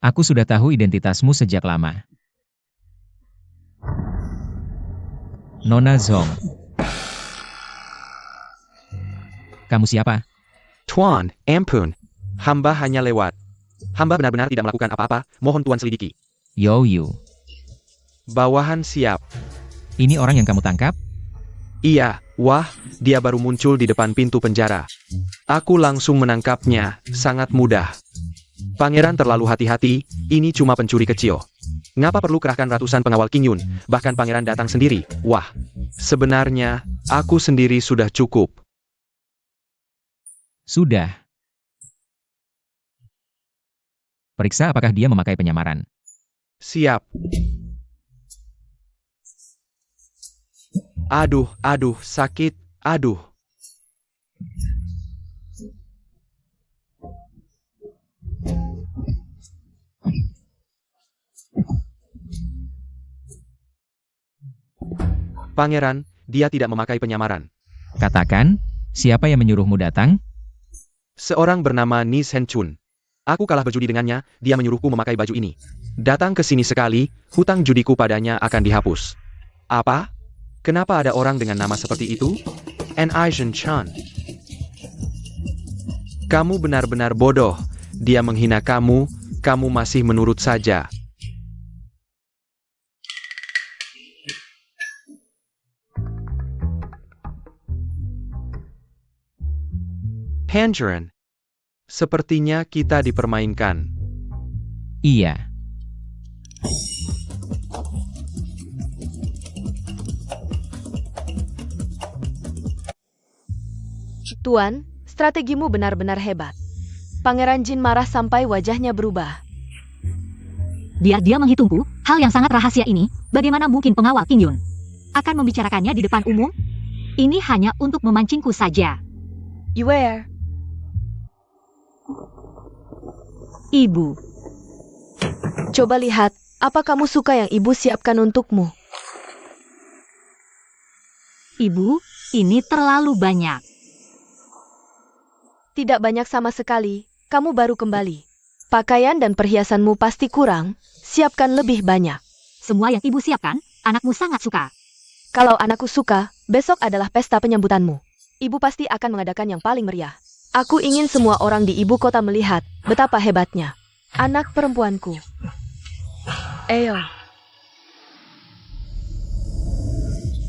Aku sudah tahu identitasmu sejak lama. Nona Zhong. Kamu siapa? Tuan, ampun. Hamba hanya lewat. Hamba benar-benar tidak melakukan apa-apa, mohon Tuan selidiki. Yo Yu. Bawahan siap. Ini orang yang kamu tangkap? Iya, wah, dia baru muncul di depan pintu penjara. Aku langsung menangkapnya, sangat mudah. Pangeran terlalu hati-hati, ini cuma pencuri kecil. Ngapa perlu kerahkan ratusan pengawal King Yun, bahkan pangeran datang sendiri? Wah, sebenarnya, aku sendiri sudah cukup. Sudah. Periksa apakah dia memakai penyamaran. Siap. Aduh, sakit, aduh. Pangeran, dia tidak memakai penyamaran. Katakan, siapa yang menyuruhmu datang? Seorang bernama Ni Sen Chun. Aku kalah berjudi dengannya, dia menyuruhku memakai baju ini. Datang ke sini sekali, hutang judiku padanya akan dihapus. Apa? Kenapa ada orang dengan nama seperti itu? Aizhen Chan. Kamu benar-benar bodoh. Dia menghina kamu, kamu masih menurut saja. Tangerine. Sepertinya kita dipermainkan. Iya. Tuan, strategimu benar-benar hebat. Pangeran Jin marah sampai wajahnya berubah. Biar dia menghitungku, hal yang sangat rahasia ini, bagaimana mungkin pengawal King Yun akan membicarakannya di depan umum? Ini hanya untuk memancingku saja. Yuer, Ibu, coba lihat, apa kamu suka yang ibu siapkan untukmu? Ibu, ini terlalu banyak. Tidak banyak sama sekali, kamu baru kembali. Pakaian dan perhiasanmu pasti kurang, siapkan lebih banyak. Semua yang ibu siapkan, anakmu sangat suka. Kalau anakku suka, besok adalah pesta penyambutanmu. Ibu pasti akan mengadakan yang paling meriah. Aku ingin semua orang di ibu kota melihat betapa hebatnya anak perempuanku. Ayo.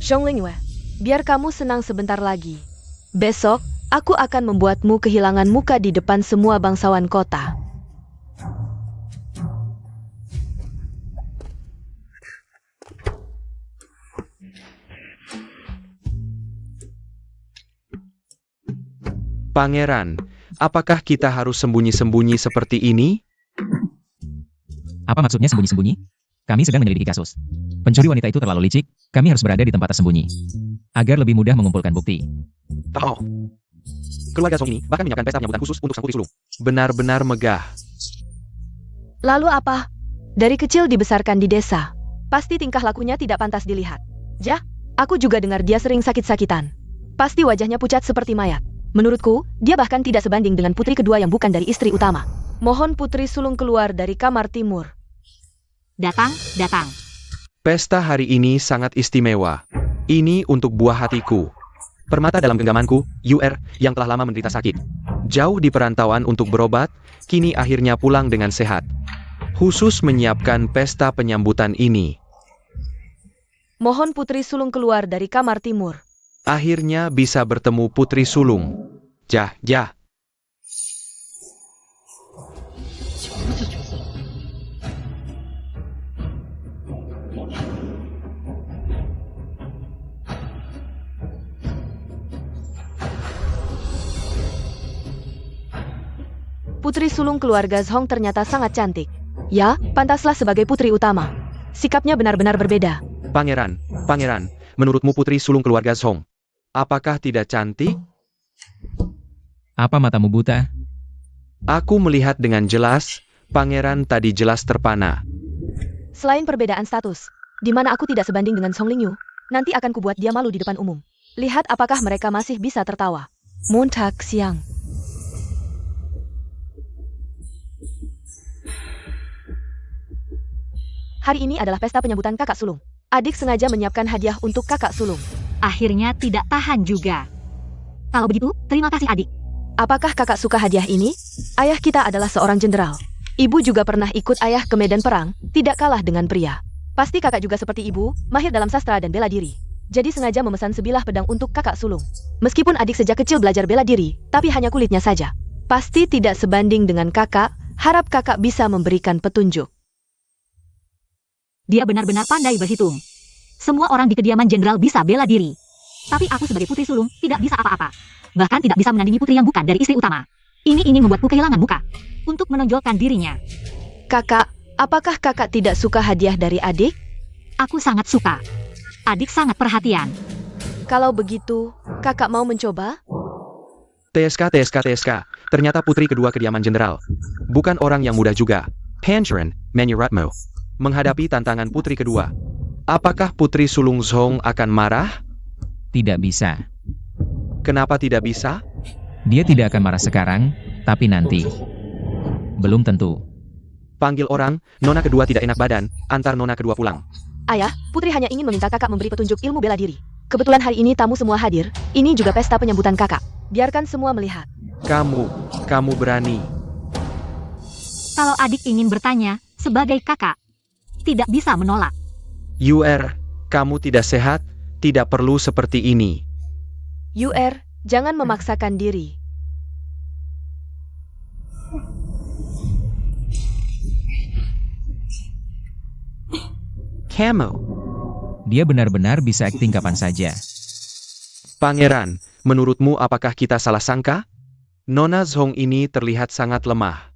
Zhonglingwei, biar kamu senang sebentar lagi. Besok, aku akan membuatmu kehilangan muka di depan semua bangsawan kota. Pangeran, apakah kita harus sembunyi-sembunyi seperti ini? Apa maksudnya sembunyi-sembunyi? Kami sedang menyelidiki kasus. Pencuri wanita itu terlalu licik, kami harus berada di tempat tersembunyi. Agar lebih mudah mengumpulkan bukti. Oh. Keluarga Song ini bahkan menyiapkan pesta penyambutan khusus untuk sang putri sulung. Benar-benar megah. Lalu apa? Dari kecil dibesarkan di desa. Pasti tingkah lakunya tidak pantas dilihat. Jah, aku juga dengar dia sering sakit-sakitan. Pasti wajahnya pucat seperti mayat. Menurutku, dia bahkan tidak sebanding dengan putri kedua yang bukan dari istri utama. Mohon putri sulung keluar dari kamar timur. Datang, datang. Pesta hari ini sangat istimewa. Ini untuk buah hatiku. Permata dalam genggamanku, UR, yang telah lama menderita sakit. Jauh di perantauan untuk berobat, kini akhirnya pulang dengan sehat. Khusus menyiapkan pesta penyambutan ini. Mohon putri sulung keluar dari kamar timur. Akhirnya bisa bertemu putri sulung. Jah. Putri sulung keluarga Zhong ternyata sangat cantik. Ya, pantaslah sebagai putri utama. Sikapnya benar-benar berbeda. Pangeran, menurutmu putri sulung keluarga Song, apakah tidak cantik? Apa matamu buta? Aku melihat dengan jelas, pangeran tadi jelas terpana. Selain perbedaan status, di mana aku tidak sebanding dengan Song Lingyu, nanti akan kubuat dia malu di depan umum. Lihat apakah mereka masih bisa tertawa. Montag siang. Hari ini adalah pesta penyambutan kakak sulung. Adik sengaja menyiapkan hadiah untuk kakak sulung. Akhirnya tidak tahan juga. Kalau begitu, terima kasih adik. Apakah kakak suka hadiah ini? Ayah kita adalah seorang jenderal. Ibu juga pernah ikut ayah ke medan perang, tidak kalah dengan pria. Pasti kakak juga seperti ibu, mahir dalam sastra dan bela diri. Jadi sengaja memesan sebilah pedang untuk kakak sulung. Meskipun adik sejak kecil belajar bela diri, tapi hanya kulitnya saja. Pasti tidak sebanding dengan kakak, harap kakak bisa memberikan petunjuk. Dia benar-benar pandai berhitung. Semua orang di kediaman jenderal bisa bela diri. Tapi aku sebagai putri sulung tidak bisa apa-apa. Bahkan tidak bisa menandingi putri yang bukan dari istri utama. Ini ingin membuatku kehilangan muka. Untuk menonjolkan dirinya. Kakak, apakah kakak tidak suka hadiah dari adik? Aku sangat suka. Adik sangat perhatian. Kalau begitu, kakak mau mencoba? TSK. Ternyata putri kedua kediaman jenderal. Bukan orang yang mudah juga. Pangeran, Menyuratmo. Menghadapi tantangan putri kedua. Apakah putri sulung Zhong akan marah? Tidak bisa. Kenapa tidak bisa? Dia tidak akan marah sekarang, tapi nanti. Belum tentu. Panggil orang, nona kedua tidak enak badan, antar nona kedua pulang. Ayah, putri hanya ingin meminta kakak memberi petunjuk ilmu bela diri. Kebetulan hari ini tamu semua hadir, ini juga pesta penyambutan kakak. Biarkan semua melihat. Kamu berani. Kalau adik ingin bertanya, sebagai kakak, tidak bisa menolak. UR, kamu tidak sehat, tidak perlu seperti ini. UR, jangan memaksakan diri. Kamu. Dia benar-benar bisa akting kapan saja. Pangeran, menurutmu apakah kita salah sangka? Nona Zhong ini terlihat sangat lemah.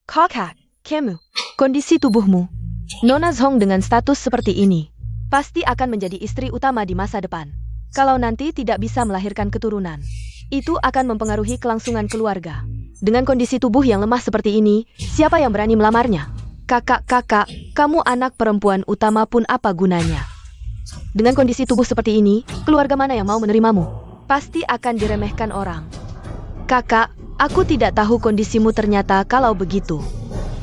Kakak, Kemu, kondisi tubuhmu. Nona Zhong dengan status seperti ini, pasti akan menjadi istri utama di masa depan. Kalau nanti tidak bisa melahirkan keturunan, itu akan mempengaruhi kelangsungan keluarga. Dengan kondisi tubuh yang lemah seperti ini, siapa yang berani melamarnya? Kakak, kamu anak perempuan utama pun apa gunanya? Dengan kondisi tubuh seperti ini, keluarga mana yang mau menerimamu? Pasti akan diremehkan orang. Kakak, aku tidak tahu kondisimu ternyata kalau begitu.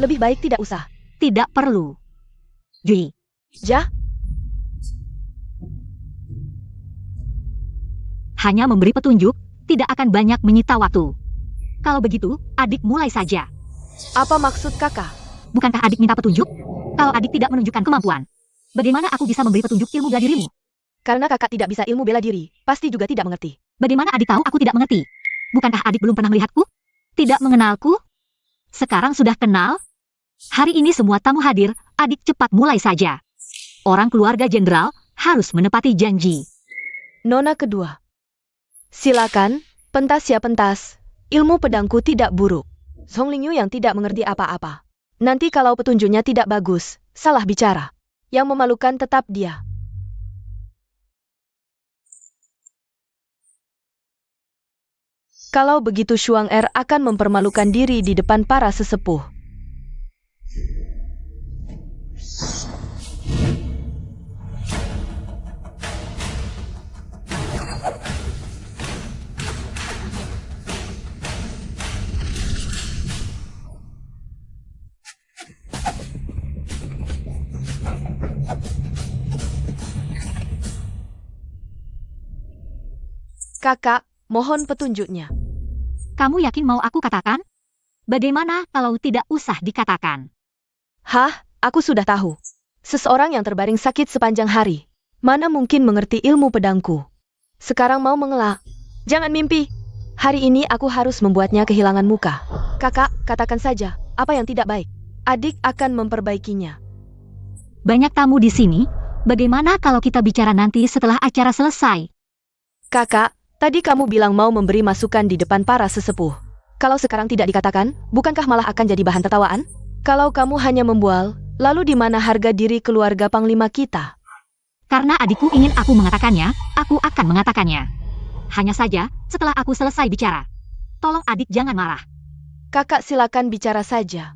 Lebih baik tidak usah. Tidak perlu. Jui, Jah, hanya memberi petunjuk, tidak akan banyak menyita waktu. Kalau begitu, adik mulai saja. Apa maksud kakak? Bukankah adik minta petunjuk? Kalau adik tidak menunjukkan kemampuan, bagaimana aku bisa memberi petunjuk ilmu bela dirimu? Karena kakak tidak bisa ilmu bela diri, pasti juga tidak mengerti. Bagaimana adik tahu aku tidak mengerti? Bukankah adik belum pernah melihatku? Tidak mengenalku? Sekarang sudah kenal? Hari ini semua tamu hadir, adik cepat mulai saja. Orang keluarga jenderal harus menepati janji. Nona kedua. Silakan, pentas ya pentas. Ilmu pedangku tidak buruk. Zhong Lingyu yang tidak mengerti apa-apa. Nanti kalau petunjuknya tidak bagus, salah bicara. Yang memalukan tetap dia. Kalau begitu Shuang Er akan mempermalukan diri di depan para sesepuh. Kakak, mohon petunjuknya. Kamu yakin mau aku katakan? Bagaimana kalau tidak usah dikatakan? Hah, aku sudah tahu. Seseorang yang terbaring sakit sepanjang hari. Mana mungkin mengerti ilmu pedangku. Sekarang mau mengelak. Jangan mimpi. Hari ini aku harus membuatnya kehilangan muka. Kakak, katakan saja, apa yang tidak baik. Adik akan memperbaikinya. Banyak tamu di sini. Bagaimana kalau kita bicara nanti setelah acara selesai? Kakak, tadi kamu bilang mau memberi masukan di depan para sesepuh. Kalau sekarang tidak dikatakan, bukankah malah akan jadi bahan tertawaan? Kalau kamu hanya membual, lalu di mana harga diri keluarga Panglima kita? Karena adikku ingin aku mengatakannya, aku akan mengatakannya. Hanya saja, setelah aku selesai bicara. Tolong adik jangan marah. Kakak silakan bicara saja.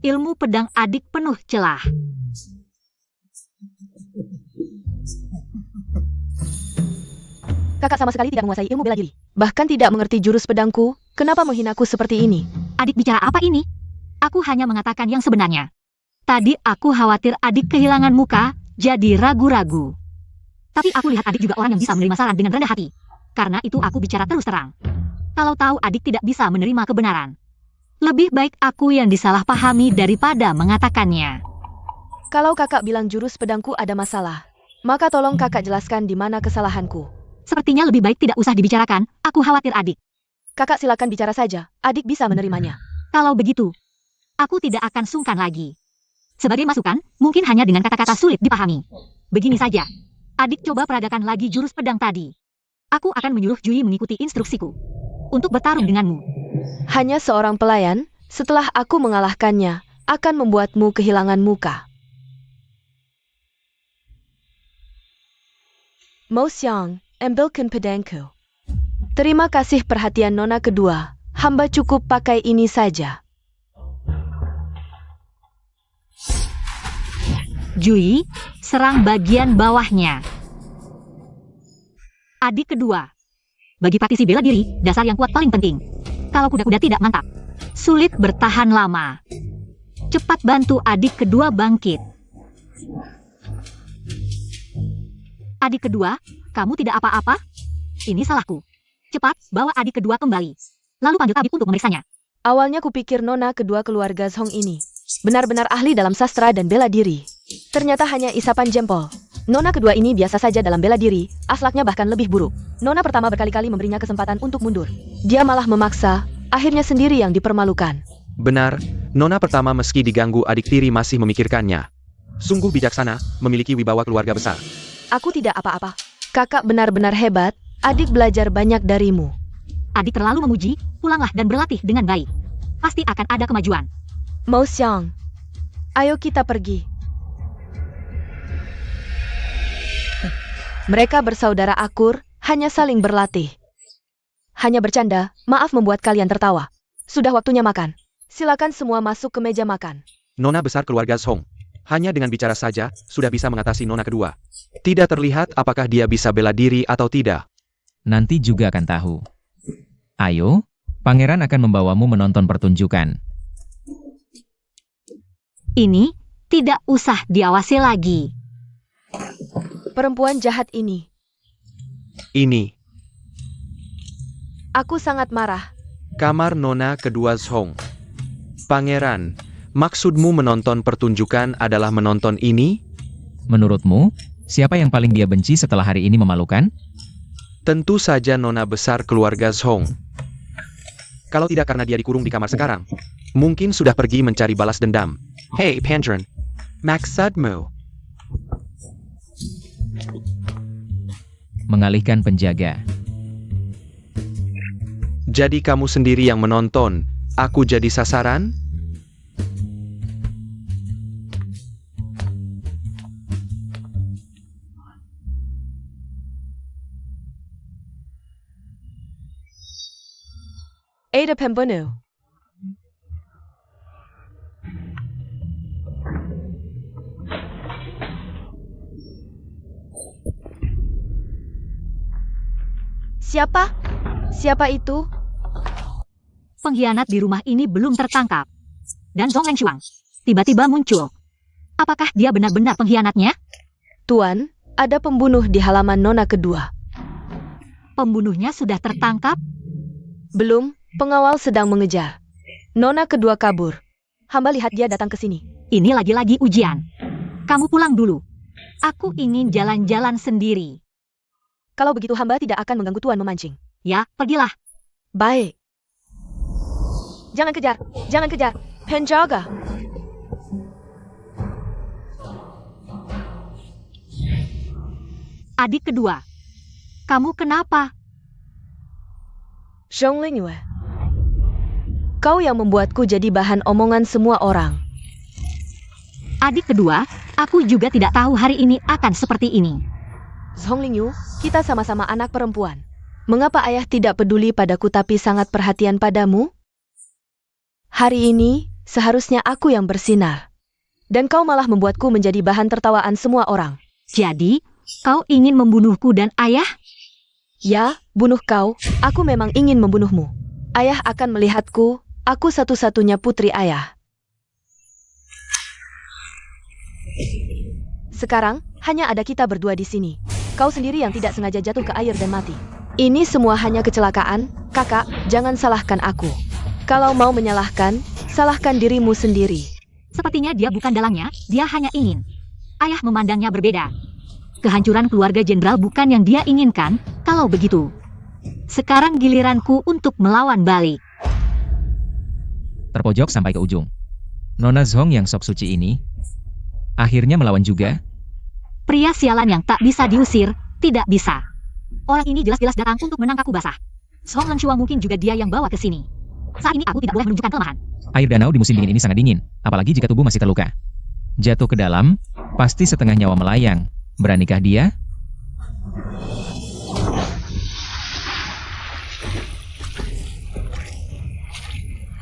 Ilmu pedang adik penuh celah. Kakak sama sekali tidak menguasai ilmu bela diri. Bahkan tidak mengerti jurus pedangku. Kenapa menghinaku seperti ini? Adik bicara apa ini? Aku hanya mengatakan yang sebenarnya. Tadi aku khawatir adik kehilangan muka, jadi ragu-ragu. Tapi aku lihat adik juga orang yang bisa menerima saran dengan rendah hati. Karena itu aku bicara terus terang. Kalau tahu adik tidak bisa menerima kebenaran, lebih baik aku yang disalahpahami daripada mengatakannya. Kalau kakak bilang jurus pedangku ada masalah, maka tolong kakak jelaskan di mana kesalahanku. Sepertinya lebih baik tidak usah dibicarakan, aku khawatir adik. Kakak silakan bicara saja, adik bisa menerimanya. Kalau begitu, aku tidak akan sungkan lagi. Sebagai masukan, mungkin hanya dengan kata-kata sulit dipahami. Begini saja, adik coba peragakan lagi jurus pedang tadi. Aku akan menyuruh Jui mengikuti instruksiku untuk bertarung denganmu. Hanya seorang pelayan, setelah aku mengalahkannya, akan membuatmu kehilangan muka. Mo Xiang, ambilkan pedangku. Terima kasih perhatian Nona kedua, hamba cukup pakai ini saja. Jui, serang bagian bawahnya. Adik kedua. Bagi praktisi bela diri, dasar yang kuat paling penting. Kalau kuda-kuda tidak mantap, sulit bertahan lama. Cepat bantu adik kedua bangkit. Adik kedua, kamu tidak apa-apa? Ini salahku. Cepat, bawa adik kedua kembali. Lalu panggil tabib untuk memeriksanya. Awalnya kupikir Nona kedua keluarga Zhong ini benar-benar ahli dalam sastra dan bela diri. Ternyata hanya isapan jempol. Nona kedua ini biasa saja dalam bela diri, akhlaknya bahkan lebih buruk. Nona pertama berkali-kali memberinya kesempatan untuk mundur. Dia malah memaksa, akhirnya sendiri yang dipermalukan. Benar, Nona pertama meski diganggu adik tiri masih memikirkannya. Sungguh bijaksana, memiliki wibawa keluarga besar. Aku tidak apa-apa. Kakak benar-benar hebat, adik belajar banyak darimu. Adik terlalu memuji, pulanglah dan berlatih dengan baik. Pasti akan ada kemajuan. Mo Xiang, ayo kita pergi. Mereka bersaudara akur, hanya saling berlatih. Hanya bercanda, maaf membuat kalian tertawa. Sudah waktunya makan. Silakan semua masuk ke meja makan. Nona besar keluarga Zhong. Hanya dengan bicara saja, sudah bisa mengatasi Nona kedua. Tidak terlihat apakah dia bisa bela diri atau tidak. Nanti juga akan tahu. Ayo, pangeran akan membawamu menonton pertunjukan. Ini tidak usah diawasi lagi. Perempuan jahat ini. Ini. Aku sangat marah. Kamar Nona kedua Zhong. Pangeran, maksudmu menonton pertunjukan adalah menonton ini? Menurutmu, siapa yang paling dia benci setelah hari ini memalukan? Tentu saja Nona besar keluarga Zhong. Kalau tidak karena dia dikurung di kamar sekarang, mungkin sudah pergi mencari balas dendam. Hei, Pangeran. Maksudmu? Mengalihkan penjaga. Jadi kamu sendiri yang menonton, aku jadi sasaran? Ada pembunuh. Siapa? Siapa itu? Pengkhianat di rumah ini belum tertangkap. Dan Zhong Lengshuang tiba-tiba muncul. Apakah dia benar-benar pengkhianatnya? Tuan, ada pembunuh di halaman Nona kedua. Pembunuhnya sudah tertangkap? Belum, pengawal sedang mengejar. Nona kedua kabur. Hamba lihat dia datang ke sini. Ini lagi-lagi ujian. Kamu pulang dulu. Aku ingin jalan-jalan sendiri. Kalau begitu hamba tidak akan mengganggu tuan memancing. Ya, pergilah. Baik. Jangan kejar, jangan kejar. Penjaga. Adik kedua. Kamu kenapa? Zhong Lingyue. Kau yang membuatku jadi bahan omongan semua orang. Adik kedua, aku juga tidak tahu hari ini akan seperti ini. Zhong Lingyu, kita sama-sama anak perempuan. Mengapa ayah tidak peduli padaku tapi sangat perhatian padamu? Hari ini, seharusnya aku yang bersinar. Dan kau malah membuatku menjadi bahan tertawaan semua orang. Jadi, kau ingin membunuhku dan ayah? Ya, bunuh kau, aku memang ingin membunuhmu. Ayah akan melihatku, aku satu-satunya putri ayah. Sekarang, hanya ada kita berdua di sini. Kau sendiri yang tidak sengaja jatuh ke air dan mati. Ini semua hanya kecelakaan, kakak, jangan salahkan aku. Kalau mau menyalahkan, salahkan dirimu sendiri. Sepertinya dia bukan dalangnya, dia hanya ingin. Ayah memandangnya berbeda. Kehancuran keluarga jenderal bukan yang dia inginkan, kalau begitu. Sekarang giliranku untuk melawan balik. Terpojok sampai ke ujung. Nona Zhong yang sok suci ini akhirnya melawan juga. Pria sialan yang tak bisa diusir, tidak bisa. Orang ini jelas-jelas datang untuk menangkapku basah. Zhong Lengshuang mungkin juga dia yang bawa ke sini. Saat ini aku tidak boleh menunjukkan kelemahan. Air danau di musim dingin ini sangat dingin, apalagi jika tubuh masih terluka. Jatuh ke dalam, pasti setengah nyawa melayang. Beranikah dia?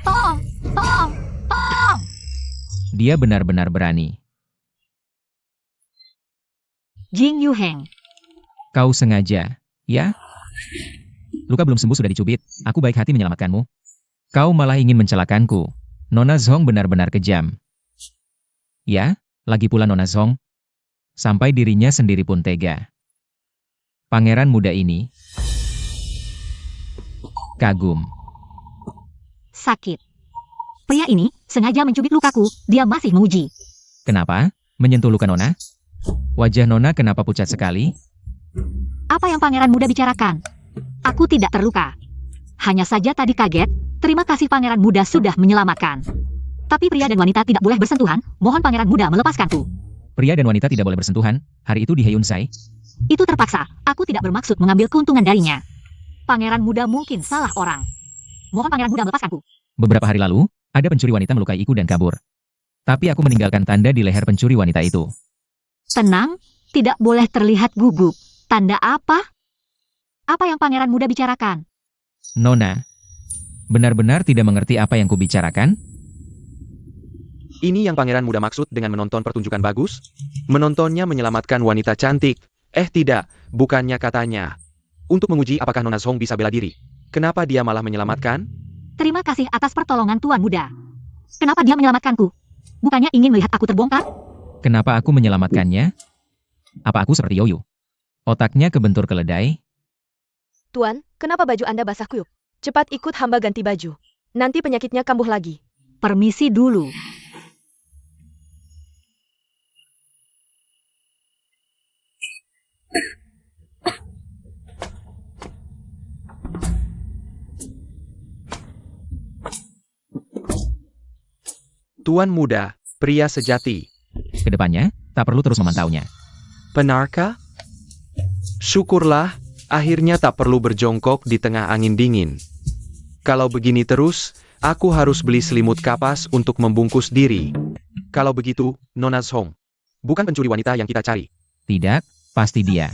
Tolong! Tolong! Tolong! Dia benar-benar berani. Jing Yuheng. Kau sengaja, ya? Luka belum sembuh sudah dicubit, aku baik hati menyelamatkanmu. Kau malah ingin mencelakanku. Nona Zhong benar-benar kejam. Ya, lagi pula Nona Zhong. Sampai dirinya sendiri pun tega. Pangeran muda ini kagum. Sakit. Pria ini sengaja mencubit lukaku, dia masih menguji. Kenapa? Menyentuh luka Nona? Wajah Nona kenapa pucat sekali? Apa yang pangeran muda bicarakan? Aku tidak terluka. Hanya saja tadi kaget, terima kasih pangeran muda sudah menyelamatkan. Tapi pria dan wanita tidak boleh bersentuhan, mohon pangeran muda melepaskanku. Pria dan wanita tidak boleh bersentuhan, hari itu di Heiyunsai. Itu terpaksa, aku tidak bermaksud mengambil keuntungan darinya. Pangeran muda mungkin salah orang. Mohon pangeran muda melepaskanku. Beberapa hari lalu, ada pencuri wanita melukaiku dan kabur. Tapi aku meninggalkan tanda di leher pencuri wanita itu. Tenang, tidak boleh terlihat gugup. Tanda apa? Apa yang pangeran muda bicarakan? Nona, benar-benar tidak mengerti apa yang kubicarakan? Ini yang pangeran muda maksud dengan menonton pertunjukan bagus? Menontonnya menyelamatkan wanita cantik. Tidak, bukannya katanya. Untuk menguji apakah Nona Zhong bisa bela diri. Kenapa dia malah menyelamatkan? Terima kasih atas pertolongan Tuan Muda. Kenapa dia menyelamatkanku? Bukannya ingin melihat aku terbongkar? Kenapa aku menyelamatkannya? Apa aku seperti Yoyo? Otaknya kebentur keledai? Tuan, kenapa baju Anda basah kuyup? Cepat ikut hamba ganti baju. Nanti penyakitnya kambuh lagi. Permisi dulu. Tuan muda, pria sejati. Kedepannya, tak perlu terus memantaunya. Benarkah? Syukurlah, akhirnya tak perlu berjongkok di tengah angin dingin. Kalau begini terus, aku harus beli selimut kapas untuk membungkus diri. Kalau begitu, Nona Zhong, bukan pencuri wanita yang kita cari. Tidak, pasti dia.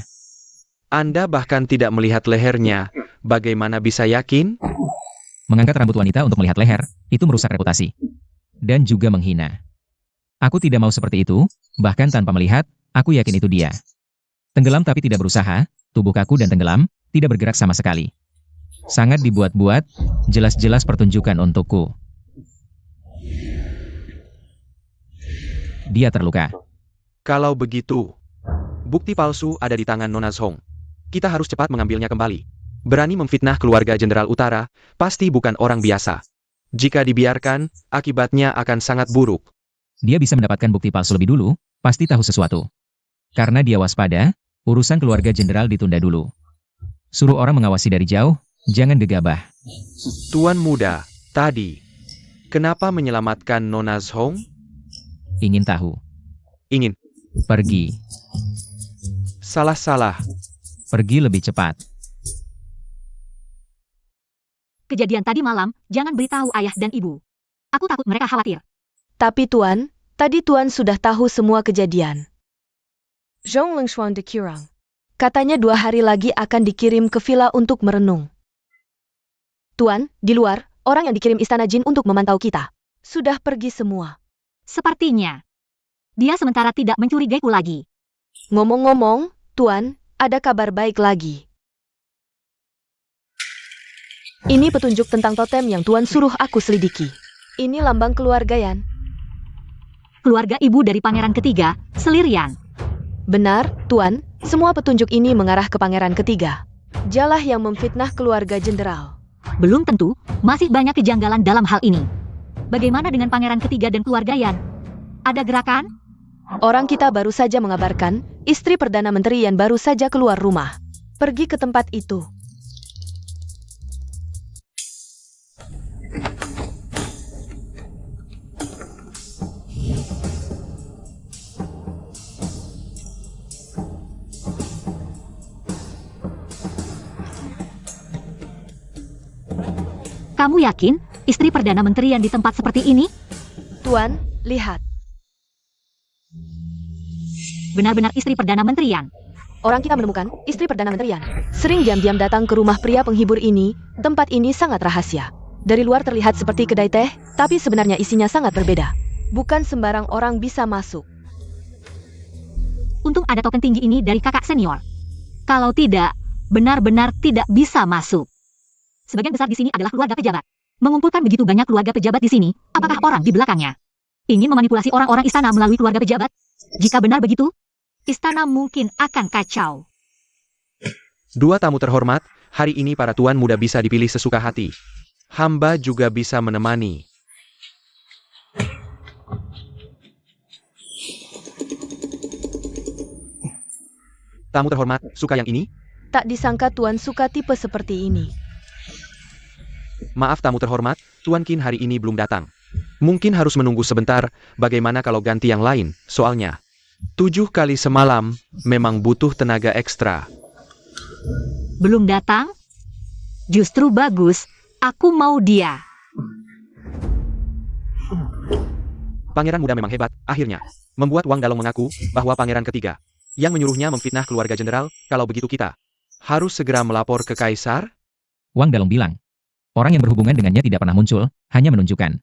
Anda bahkan tidak melihat lehernya, bagaimana bisa yakin? Mengangkat rambut wanita untuk melihat leher, itu merusak reputasi. Dan juga menghina. Aku tidak mau seperti itu, bahkan tanpa melihat, aku yakin itu dia. Tenggelam tapi tidak berusaha, tubuh kaku dan tenggelam, tidak bergerak sama sekali. Sangat dibuat-buat, jelas-jelas pertunjukan untukku. Dia terluka. Kalau begitu, bukti palsu ada di tangan Nona Zhong. Kita harus cepat mengambilnya kembali. Berani memfitnah keluarga Jenderal Utara, pasti bukan orang biasa. Jika dibiarkan, akibatnya akan sangat buruk. Dia bisa mendapatkan bukti palsu lebih dulu, pasti tahu sesuatu. Karena dia waspada, urusan keluarga jenderal ditunda dulu. Suruh orang mengawasi dari jauh, jangan gegabah. Tuan muda, tadi, kenapa menyelamatkan Nona Zhong? Ingin tahu. Ingin. Pergi. Salah-salah. Pergi lebih cepat. Kejadian tadi malam, jangan beritahu ayah dan ibu. Aku takut mereka khawatir. Tapi Tuan, tadi Tuan sudah tahu semua kejadian. Zhong Lengshuang de Qurang. Katanya 2 hari lagi akan dikirim ke villa untuk merenung. Tuan, di luar, orang yang dikirim istana jin untuk memantau kita. Sudah pergi semua. Sepertinya. Dia sementara tidak mencurigaiku lagi. Ngomong-ngomong, Tuan, ada kabar baik lagi. Ini petunjuk tentang totem yang Tuan suruh aku selidiki. Ini lambang keluarga Yan. Keluarga ibu dari pangeran ketiga, Selirian. Benar, Tuan, semua petunjuk ini mengarah ke pangeran ketiga. Dialah yang memfitnah keluarga jenderal. Belum tentu, masih banyak kejanggalan dalam hal ini. Bagaimana dengan pangeran ketiga dan keluarga Yan? Ada gerakan? Orang kita baru saja mengabarkan, istri Perdana Menteri Yan baru saja keluar rumah. Pergi ke tempat itu. Kamu yakin, istri Perdana Menteri yang di tempat seperti ini? Tuan, lihat. Benar-benar istri Perdana Menteri Yan. Orang kita menemukan istri Perdana Menteri Yan. Sering diam-diam datang ke rumah pria penghibur ini. Tempat ini sangat rahasia. Dari luar terlihat seperti kedai teh, tapi sebenarnya isinya sangat berbeda. Bukan sembarang orang bisa masuk. Untung ada token tinggi ini dari kakak senior. Kalau tidak, benar-benar tidak bisa masuk. Sebagian besar di sini adalah keluarga pejabat. Mengumpulkan begitu banyak keluarga pejabat di sini, apakah orang di belakangnya ingin memanipulasi orang-orang istana melalui keluarga pejabat? Jika benar begitu, istana mungkin akan kacau. 2 tamu terhormat, hari ini para tuan muda bisa dipilih sesuka hati. Hamba juga bisa menemani. Tamu terhormat, suka yang ini? Tak disangka Tuan suka tipe seperti ini. Maaf tamu terhormat, Tuan Qin hari ini belum datang. Mungkin harus menunggu sebentar, bagaimana kalau ganti yang lain, soalnya 7 kali semalam, memang butuh tenaga ekstra. Belum datang? Justru bagus, aku mau dia. Pangeran muda memang hebat, akhirnya. Membuat Wang Dalong mengaku, bahwa pangeran ketiga, yang menyuruhnya memfitnah keluarga jenderal, kalau begitu kita harus segera melapor ke Kaisar? Wang Dalong bilang. Orang yang berhubungan dengannya tidak pernah muncul, hanya menunjukkan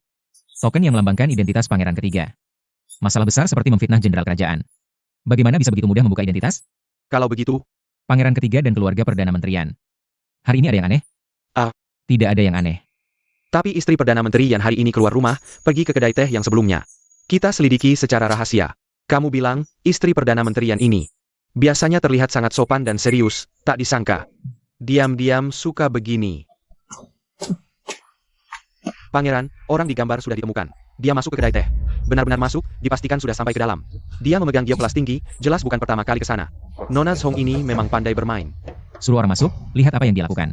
token yang melambangkan identitas pangeran ketiga. Masalah besar seperti memfitnah jenderal kerajaan. Bagaimana bisa begitu mudah membuka identitas? Kalau begitu, Pangeran ketiga dan keluarga Perdana Menterian. Hari ini ada yang aneh? Tidak ada yang aneh. tapi istri Perdana Menteri yang hari ini keluar rumah, pergi ke kedai teh yang sebelumnya. Kita selidiki secara rahasia. Kamu bilang, istri Perdana Menteri yang ini biasanya terlihat sangat sopan dan serius, tak disangka. Diam-diam suka begini. Pangeran, orang di gambar sudah ditemukan. Dia masuk ke kedai teh. Benar-benar masuk, dipastikan sudah sampai ke dalam. Dia memegang giok kelas tinggi, jelas bukan pertama kali ke sana. Nona Zhong ini memang pandai bermain. Suruh orang masuk, lihat apa yang dia lakukan.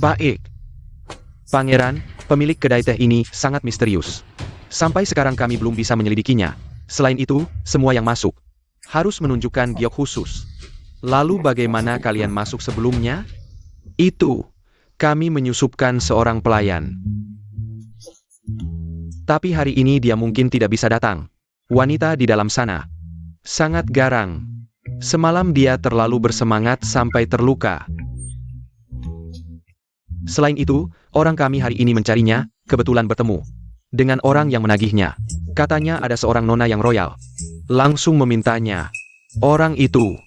Baik. Pangeran, pemilik kedai teh ini sangat misterius. Sampai sekarang kami belum bisa menyelidikinya. Selain itu, semua yang masuk harus menunjukkan giok khusus. Lalu bagaimana kalian masuk sebelumnya? Itu, kami menyusupkan seorang pelayan. Tapi hari ini dia mungkin tidak bisa datang. Wanita di dalam sana sangat garang. Semalam dia terlalu bersemangat sampai terluka. Selain itu, orang kami hari ini mencarinya, kebetulan bertemu dengan orang yang menagihnya. Katanya ada seorang nona yang royal. Langsung memintanya. Orang itu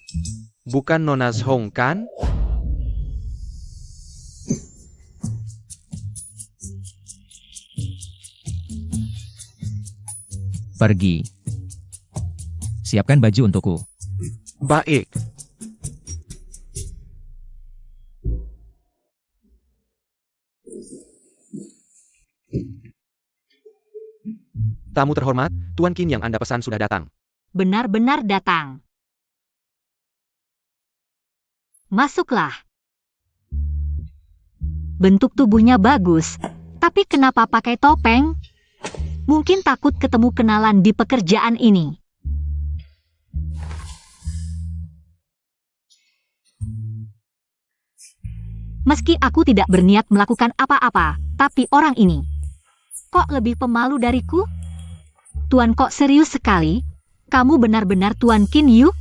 bukan Nona Zhong kan? Pergi. Siapkan baju untukku. Baik. Tamu terhormat, Tuan Qin yang Anda pesan sudah datang. Benar-benar datang. Masuklah. Bentuk tubuhnya bagus, tapi kenapa pakai topeng? Mungkin takut ketemu kenalan di pekerjaan ini. Meski aku tidak berniat melakukan apa-apa, tapi orang ini kok lebih pemalu dariku? Tuan kok serius sekali? Kamu benar-benar Tuan Qin Yu?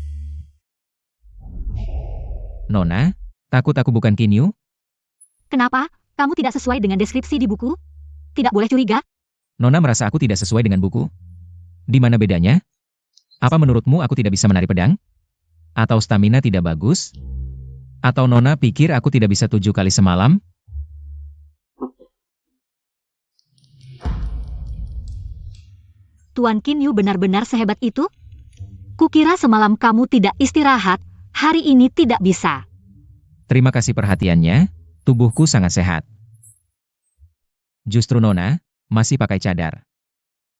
Nona, takut aku bukan Qin Yu? Kenapa? Kamu tidak sesuai dengan deskripsi di buku? Tidak boleh curiga? Nona merasa aku tidak sesuai dengan buku? Di mana bedanya? Apa menurutmu aku tidak bisa menari pedang? Atau stamina tidak bagus? Atau Nona pikir aku tidak bisa 7 kali semalam? Tuan Qin Yu benar-benar sehebat itu? Kukira semalam kamu tidak istirahat, hari ini tidak bisa. Terima kasih perhatiannya, tubuhku sangat sehat. Justru Nona masih pakai cadar.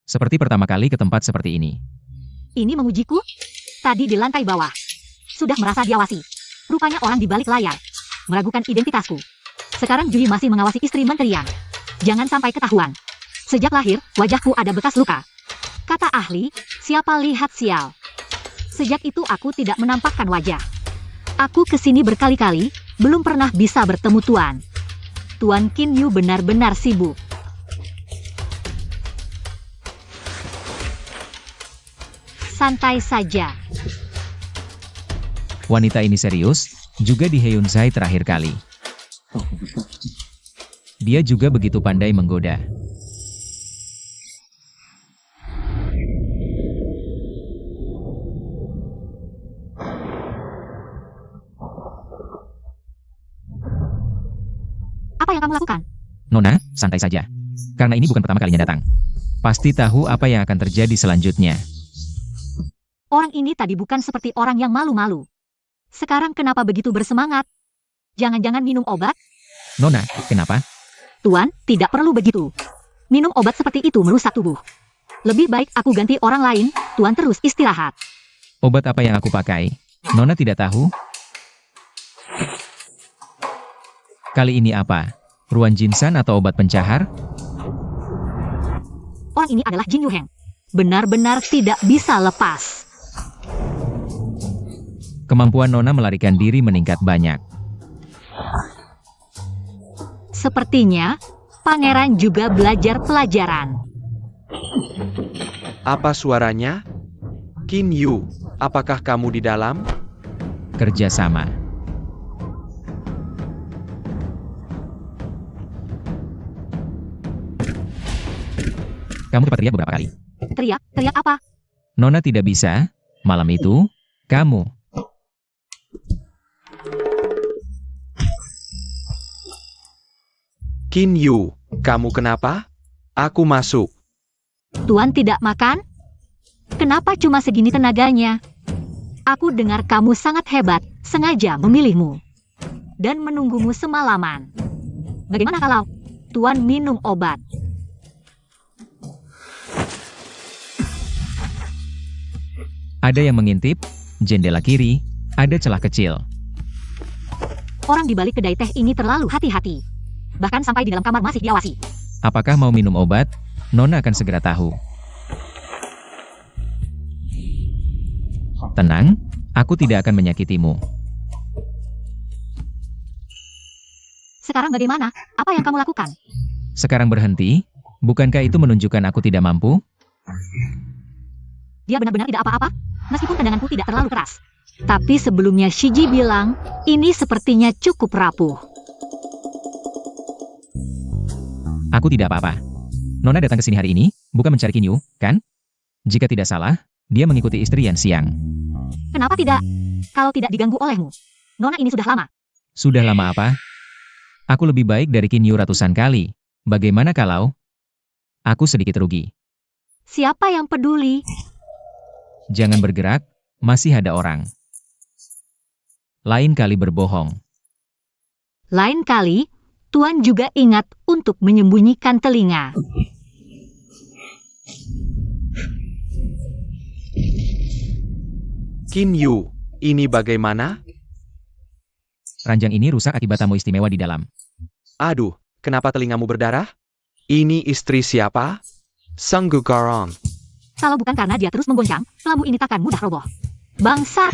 Seperti pertama kali ke tempat seperti ini. Ini mengujiku? Tadi di lantai bawah. Sudah merasa diawasi. Rupanya orang di balik layar. Meragukan identitasku. Sekarang Jui masih mengawasi istri menterian. Jangan sampai ketahuan. Sejak lahir, wajahku ada bekas luka. Kata ahli, siapa lihat sial. Sejak itu aku tidak menampakkan wajah. Aku kesini berkali-kali, belum pernah bisa bertemu Tuan. Tuan Qin Yu benar-benar sibuk. Santai saja. Wanita ini serius, juga di Hyunzai terakhir kali. Dia juga begitu pandai menggoda. Apa yang kamu lakukan? Nona, santai saja. Karena ini bukan pertama kalinya datang. Pasti tahu apa yang akan terjadi selanjutnya. Orang ini tadi bukan seperti orang yang malu-malu. Sekarang kenapa begitu bersemangat? Jangan-jangan minum obat? Nona, kenapa? Tuan, tidak perlu begitu. Minum obat seperti itu merusak tubuh. Lebih baik aku ganti orang lain, Tuan terus istirahat. Obat apa yang aku pakai? Nona tidak tahu? Kali ini apa? Ruan Jinsan atau obat pencahar? Orang ini adalah Jin Yuheng. Benar-benar tidak bisa lepas. Kemampuan Nona melarikan diri meningkat banyak. Sepertinya, pangeran juga belajar pelajaran. Apa suaranya? Qin Yu, apakah kamu di dalam? Kerjasama. Kamu cepat teriak beberapa kali. Teriak? Teriak apa? Nona tidak bisa. Malam itu, kamu. Qin Yu, kamu kenapa? Aku masuk. Tuan tidak makan? Kenapa cuma segini tenaganya? Aku dengar kamu sangat hebat, sengaja memilihmu. Dan menunggumu semalaman. Bagaimana kalau Tuan minum obat? Ada yang mengintip, jendela kiri, ada celah kecil. Orang di balik kedai teh ini terlalu hati-hati. Bahkan sampai di dalam kamar masih diawasi. Apakah mau minum obat? Nona akan segera tahu. Tenang, aku tidak akan menyakitimu. Sekarang bagaimana? Apa yang kamu lakukan? Sekarang berhenti, bukankah itu menunjukkan aku tidak mampu? Dia benar-benar tidak apa-apa, meskipun tendanganku tidak terlalu keras. Tapi sebelumnya Shiji bilang, ini sepertinya cukup rapuh. Aku tidak apa-apa. Nona datang ke sini hari ini, bukan mencari Kinyu, kan? Jika tidak salah, dia mengikuti istri Yan Xiang. Kenapa tidak? Kalau tidak diganggu olehmu. Nona ini sudah lama. Sudah lama apa? Aku lebih baik dari Kinyu ratusan kali. Bagaimana kalau aku sedikit rugi? Siapa yang peduli? Jangan bergerak, masih ada orang. Lain kali berbohong. Lain kali, Tuan juga ingat untuk menyembunyikan telinga. Kinyu, ini bagaimana? Ranjang ini rusak akibat tamu istimewa di dalam. Aduh, kenapa telingamu berdarah? Ini istri siapa? Sang Gugarong. Kalau bukan karena dia terus menggoncang, lampu ini takkan mudah roboh. Bangsat!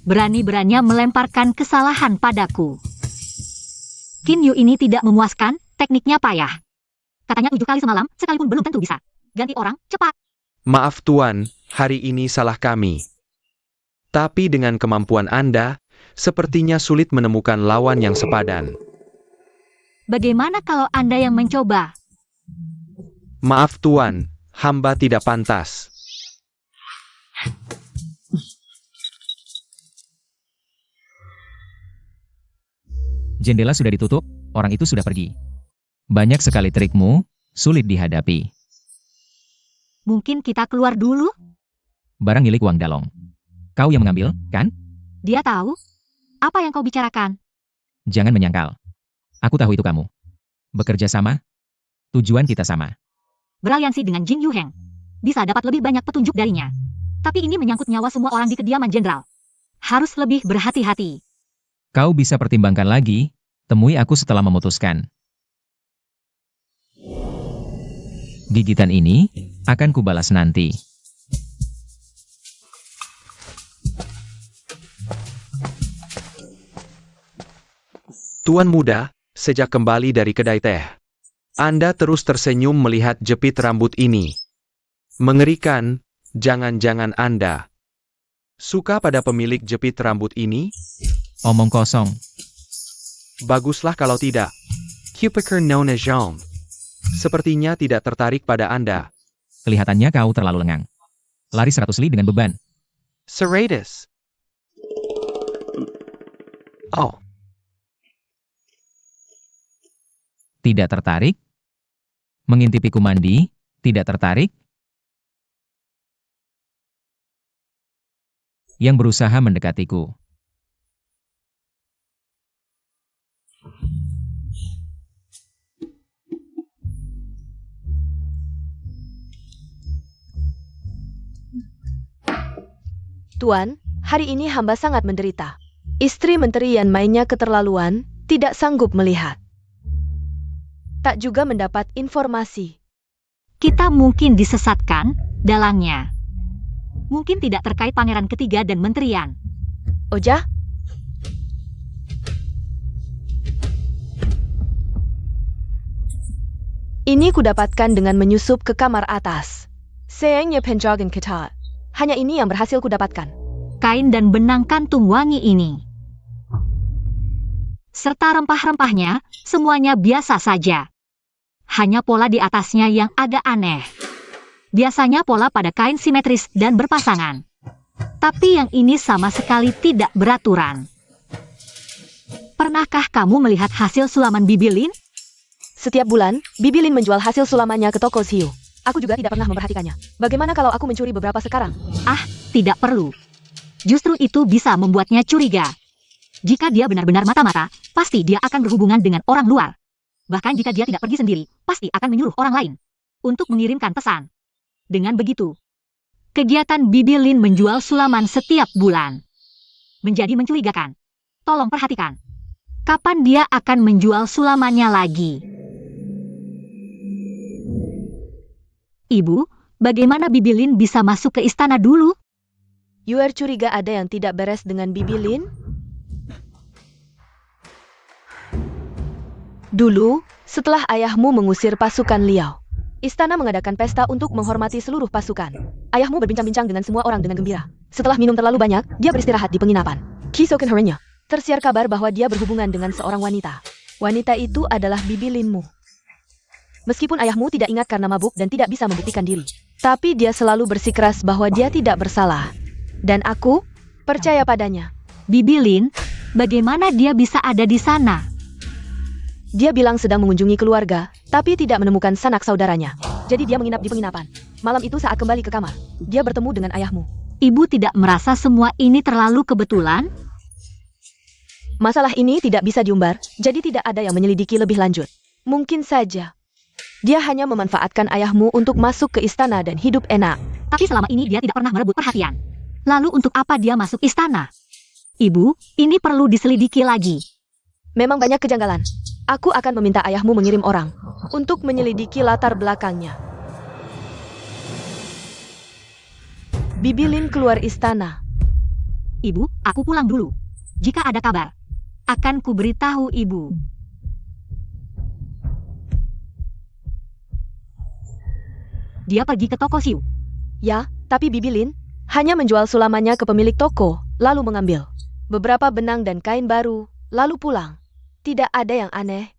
Berani-beraninya melemparkan kesalahan padaku. Kinyu ini tidak memuaskan, tekniknya payah. Katanya 7 kali semalam, sekalipun belum tentu bisa. Ganti orang, cepat. Maaf Tuan, hari ini salah kami. Tapi dengan kemampuan Anda, sepertinya sulit menemukan lawan yang sepadan. Bagaimana kalau Anda yang mencoba? Maaf Tuan, hamba tidak pantas. Jendela sudah ditutup, orang itu sudah pergi. Banyak sekali trikmu, sulit dihadapi. Mungkin kita keluar dulu? Barang milik Wang Dalong. Kau yang mengambil, kan? Dia tahu? Apa yang kau bicarakan? Jangan menyangkal. Aku tahu itu kamu. Bekerja sama? Tujuan kita sama. Beraliansi dengan Jin Yu Heng. Bisa dapat lebih banyak petunjuk darinya. Tapi ini menyangkut nyawa semua orang di kediaman jenderal. Harus lebih berhati-hati. Kau bisa pertimbangkan lagi, temui aku setelah memutuskan. Gigitan ini akan kubalas nanti. Tuan muda, sejak kembali dari kedai teh, Anda terus tersenyum melihat jepit rambut ini. Mengerikan, jangan-jangan Anda suka pada pemilik jepit rambut ini? Omong kosong. Baguslah kalau tidak. Kupiker Nona Jean. Sepertinya tidak tertarik pada Anda. Kelihatannya kau terlalu lengang. Lari 100 li dengan beban. Serratus. Oh, Tidak tertarik? Mengintipiku mandi? Tidak tertarik? Yang berusaha mendekatiku. Tuan, hari ini hamba sangat menderita. Istri menteri yang mainnya keterlaluan, tidak sanggup melihat. Tak juga mendapat informasi. Kita mungkin disesatkan, dalangnya. Mungkin tidak terkait pangeran ketiga dan menterian. Oja? Ini kudapatkan dengan menyusup ke kamar atas. Sayangnya penjagaan ketat. Hanya ini yang berhasil kudapatkan. Kain dan benang kantung wangi ini. Serta rempah-rempahnya, semuanya biasa saja. Hanya pola di atasnya yang agak aneh. Biasanya pola pada kain simetris dan berpasangan. Tapi yang ini sama sekali tidak beraturan. Pernahkah kamu melihat hasil sulaman Bibilin? Setiap bulan, Bibilin menjual hasil sulamannya ke toko Xiu. Aku juga tidak pernah memperhatikannya. Bagaimana kalau aku mencuri beberapa sekarang? Tidak perlu. Justru itu bisa membuatnya curiga. Jika dia benar-benar mata-mata, pasti dia akan berhubungan dengan orang luar. Bahkan jika dia tidak pergi sendiri, pasti akan menyuruh orang lain untuk mengirimkan pesan. Dengan begitu, kegiatan Bibi Lin menjual sulaman setiap bulan menjadi mencurigakan. Tolong perhatikan. Kapan dia akan menjual sulamannya lagi? Ibu, bagaimana Bibi Lin bisa masuk ke istana dulu? Yuer curiga ada yang tidak beres dengan Bibi Lin? Dulu, setelah ayahmu mengusir pasukan Liao, istana mengadakan pesta untuk menghormati seluruh pasukan. Ayahmu berbincang-bincang dengan semua orang dengan gembira. Setelah minum terlalu banyak, dia beristirahat di penginapan. Kisoken harinya, tersiar kabar bahwa dia berhubungan dengan seorang wanita. Wanita itu adalah Bibi Linmu. Meskipun ayahmu tidak ingat karena mabuk dan tidak bisa membuktikan diri, tapi dia selalu bersikeras bahwa dia tidak bersalah. Dan aku percaya padanya. Bibi Lin, bagaimana dia bisa ada di sana? Dia bilang sedang mengunjungi keluarga, tapi tidak menemukan sanak saudaranya. Jadi dia menginap di penginapan. Malam itu saat kembali ke kamar, dia bertemu dengan ayahmu. Ibu tidak merasa semua ini terlalu kebetulan? Masalah ini tidak bisa diumbar, jadi tidak ada yang menyelidiki lebih lanjut. Mungkin saja dia hanya memanfaatkan ayahmu untuk masuk ke istana dan hidup enak. Tapi selama ini dia tidak pernah merebut perhatian. Lalu untuk apa dia masuk istana? Ibu, ini perlu diselidiki lagi. Memang banyak kejanggalan. Aku akan meminta ayahmu mengirim orang untuk menyelidiki latar belakangnya. Bibi Lin keluar istana. Ibu, aku pulang dulu. Jika ada kabar, akan kuberitahu ibu. Dia pergi ke toko Siu. Ya, tapi Bibi Lin hanya menjual sulamannya ke pemilik toko, lalu mengambil beberapa benang dan kain baru, lalu pulang. Tidak ada yang aneh.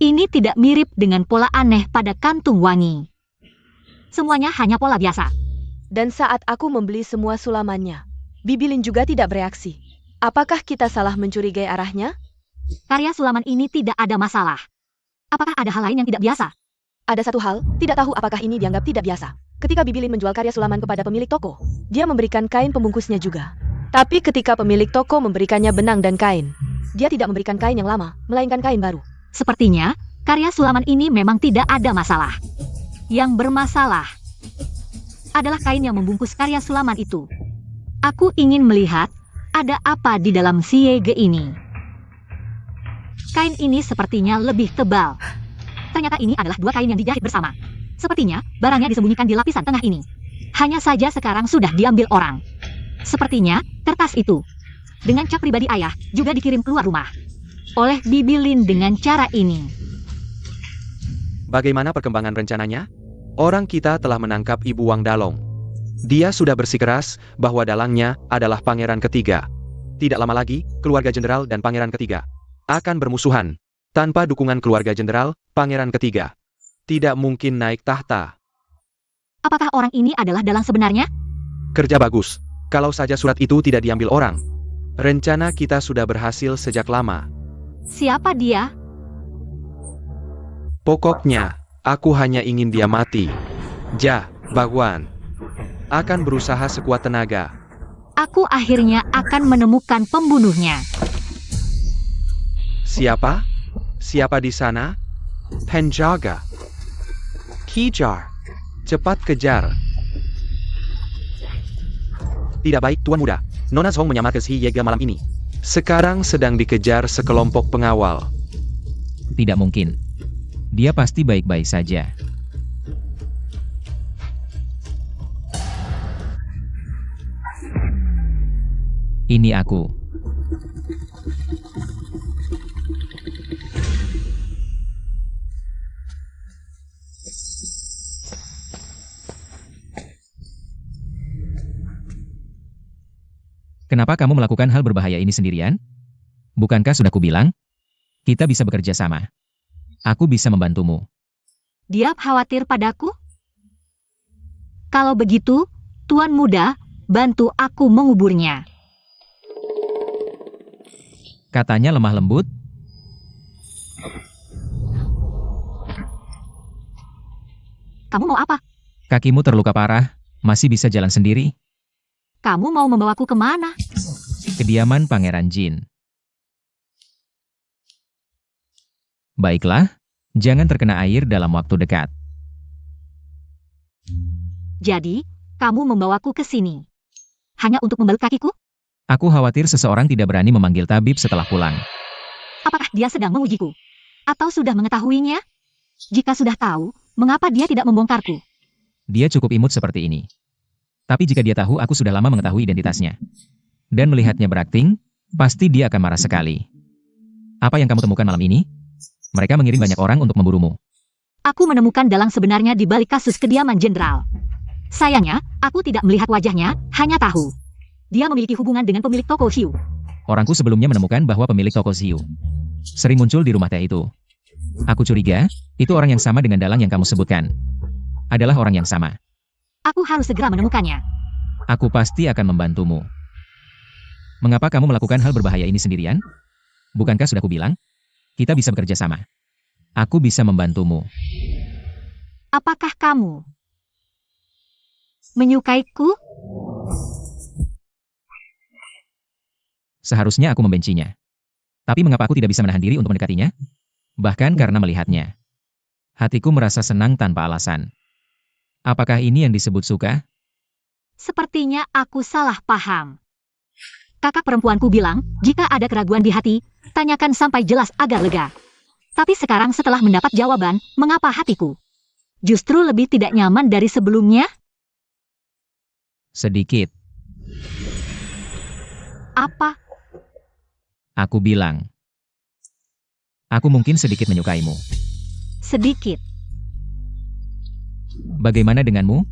Ini tidak mirip dengan pola aneh pada kantung wangi. Semuanya hanya pola biasa. Dan saat aku membeli semua sulamannya, Bibi Lin juga tidak bereaksi. Apakah kita salah mencurigai arahnya? Karya sulaman ini tidak ada masalah. Apakah ada hal lain yang tidak biasa? Ada satu hal, tidak tahu apakah ini dianggap tidak biasa. Ketika Bibi Lin menjual karya sulaman kepada pemilik toko, dia memberikan kain pembungkusnya juga. Tapi ketika pemilik toko memberikannya benang dan kain, dia tidak memberikan kain yang lama, melainkan kain baru. Sepertinya, karya sulaman ini memang tidak ada masalah. Yang bermasalah adalah kain yang membungkus karya sulaman itu. Aku ingin melihat ada apa di dalam siege ini. Kain ini sepertinya lebih tebal. Ternyata ini adalah dua kain yang dijahit bersama. Sepertinya barangnya disembunyikan di lapisan tengah ini. Hanya saja sekarang sudah diambil orang. Sepertinya kertas itu, dengan cap pribadi ayah, juga dikirim keluar rumah oleh Bibi Lin dengan cara ini. Bagaimana perkembangan rencananya? Orang kita telah menangkap Ibu Wang Dalong. Dia sudah bersikeras bahwa dalangnya adalah pangeran ketiga. Tidak lama lagi, keluarga jenderal dan pangeran ketiga akan bermusuhan. Tanpa dukungan keluarga jenderal, pangeran ketiga tidak mungkin naik tahta. Apakah orang ini adalah dalang sebenarnya? Kerja bagus. Kalau saja surat itu tidak diambil orang. Rencana kita sudah berhasil sejak lama. Siapa dia? Pokoknya, aku hanya ingin dia mati. Bagwan akan berusaha sekuat tenaga. Aku akhirnya akan menemukan pembunuhnya. Siapa? Siapa di sana? Penjaga. Kejar. Cepat kejar. Tidak baik, Tuan Muda. Nona Zhong menyamar ke si Yega malam ini. Sekarang sedang dikejar sekelompok pengawal. Tidak mungkin. Dia pasti baik-baik saja. Ini aku. Kenapa kamu melakukan hal berbahaya ini sendirian? Bukankah sudah kubilang? Kita bisa bekerja sama. Aku bisa membantumu. Dia khawatir padaku? Kalau begitu, Tuan Muda, bantu aku menguburnya. Katanya lemah lembut. Kamu mau apa? Kakimu terluka parah, masih bisa jalan sendiri. Kamu mau membawaku kemana? Kediaman Pangeran Jin. Baiklah, jangan terkena air dalam waktu dekat. Jadi, kamu membawaku ke sini. Hanya untuk membalut kakiku? Aku khawatir seseorang tidak berani memanggil tabib setelah pulang. Apakah dia sedang mengujiku? Atau sudah mengetahuinya? Jika sudah tahu, mengapa dia tidak membongkarku? Dia cukup imut seperti ini. Tapi jika dia tahu aku sudah lama mengetahui identitasnya, dan melihatnya berakting, pasti dia akan marah sekali. Apa yang kamu temukan malam ini? Mereka mengirim banyak orang untuk memburumu. Aku menemukan dalang sebenarnya di balik kasus kediaman jenderal. Sayangnya, aku tidak melihat wajahnya, hanya tahu. Dia memiliki hubungan dengan pemilik toko hiu. Orangku sebelumnya menemukan bahwa pemilik toko hiu sering muncul di rumah teh itu. Aku curiga, itu orang yang sama dengan dalang yang kamu sebutkan. Adalah orang yang sama. Aku harus segera menemukannya. Aku pasti akan membantumu. Mengapa kamu melakukan hal berbahaya ini sendirian? Bukankah sudah kubilang? Kita bisa bekerja sama. Aku bisa membantumu. Apakah kamu menyukaiku? Seharusnya aku membencinya. Tapi mengapa aku tidak bisa menahan diri untuk mendekatinya? Bahkan karena melihatnya. Hatiku merasa senang tanpa alasan. Apakah ini yang disebut suka? Sepertinya aku salah paham. Kakak perempuanku bilang, jika ada keraguan di hati, tanyakan sampai jelas agar lega. Tapi sekarang setelah mendapat jawaban, mengapa hatiku justru lebih tidak nyaman dari sebelumnya? Sedikit. Apa? Aku bilang. Aku mungkin sedikit menyukaimu. Sedikit. Bagaimana denganmu?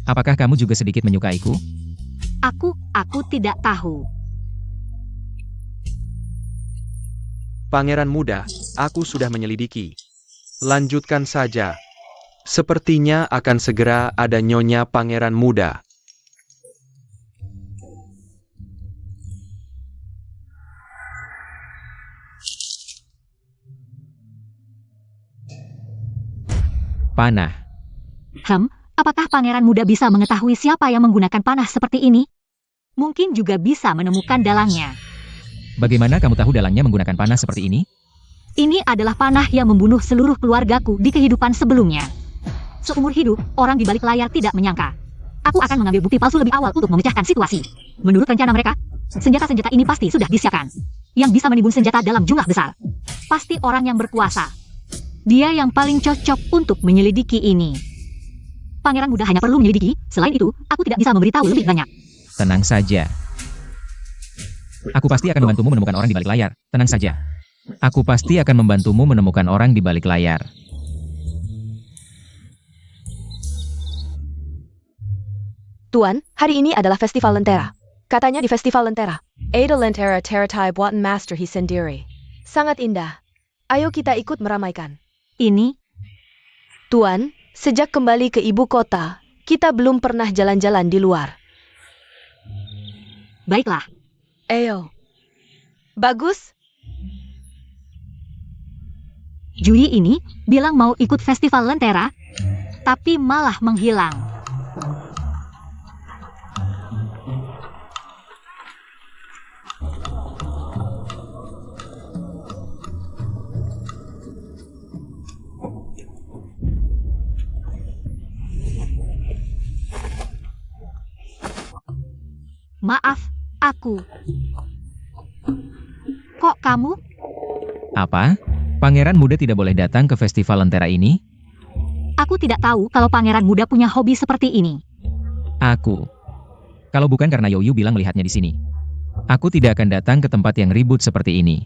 Apakah kamu juga sedikit menyukaiku? Aku tidak tahu. Pangeran muda, aku sudah menyelidiki. Lanjutkan saja. Sepertinya akan segera ada nyonya pangeran muda. Panah. Apakah pangeran muda bisa mengetahui siapa yang menggunakan panah seperti ini? Mungkin juga bisa menemukan dalangnya. Bagaimana kamu tahu dalangnya menggunakan panah seperti ini? Ini adalah panah yang membunuh seluruh keluargaku di kehidupan sebelumnya. Seumur hidup, orang di balik layar tidak menyangka. Aku akan mengambil bukti palsu lebih awal untuk memecahkan situasi. Menurut rencana mereka, senjata-senjata ini pasti sudah disiapkan. Yang bisa menimbun senjata dalam jumlah besar. Pasti orang yang berkuasa. Dia yang paling cocok untuk menyelidiki ini. Pangeran muda hanya perlu menyelidiki, selain itu, aku tidak bisa memberitahu lebih banyak. Tenang saja. Aku pasti akan membantumu menemukan orang di balik layar. Tenang saja. Aku pasti akan membantumu menemukan orang di balik layar. Tuan, hari ini adalah festival Lentera. Katanya di festival Lentera, Ada Lentera Teratai buatan Master Hisendiri. Sangat indah. Ayo kita ikut meramaikan. Ini, Tuan, sejak kembali ke ibu kota, kita belum pernah jalan-jalan di luar. baiklah. Ayo. Bagus. Jui ini bilang mau ikut festival Lentera, tapi malah menghilang. Maaf, aku. Kok kamu? Apa? Pangeran muda tidak boleh datang ke festival Lentera ini? Aku tidak tahu kalau pangeran muda punya hobi seperti ini. Aku. Kalau bukan karena Yoyu bilang melihatnya di sini. Aku tidak akan datang ke tempat yang ribut seperti ini.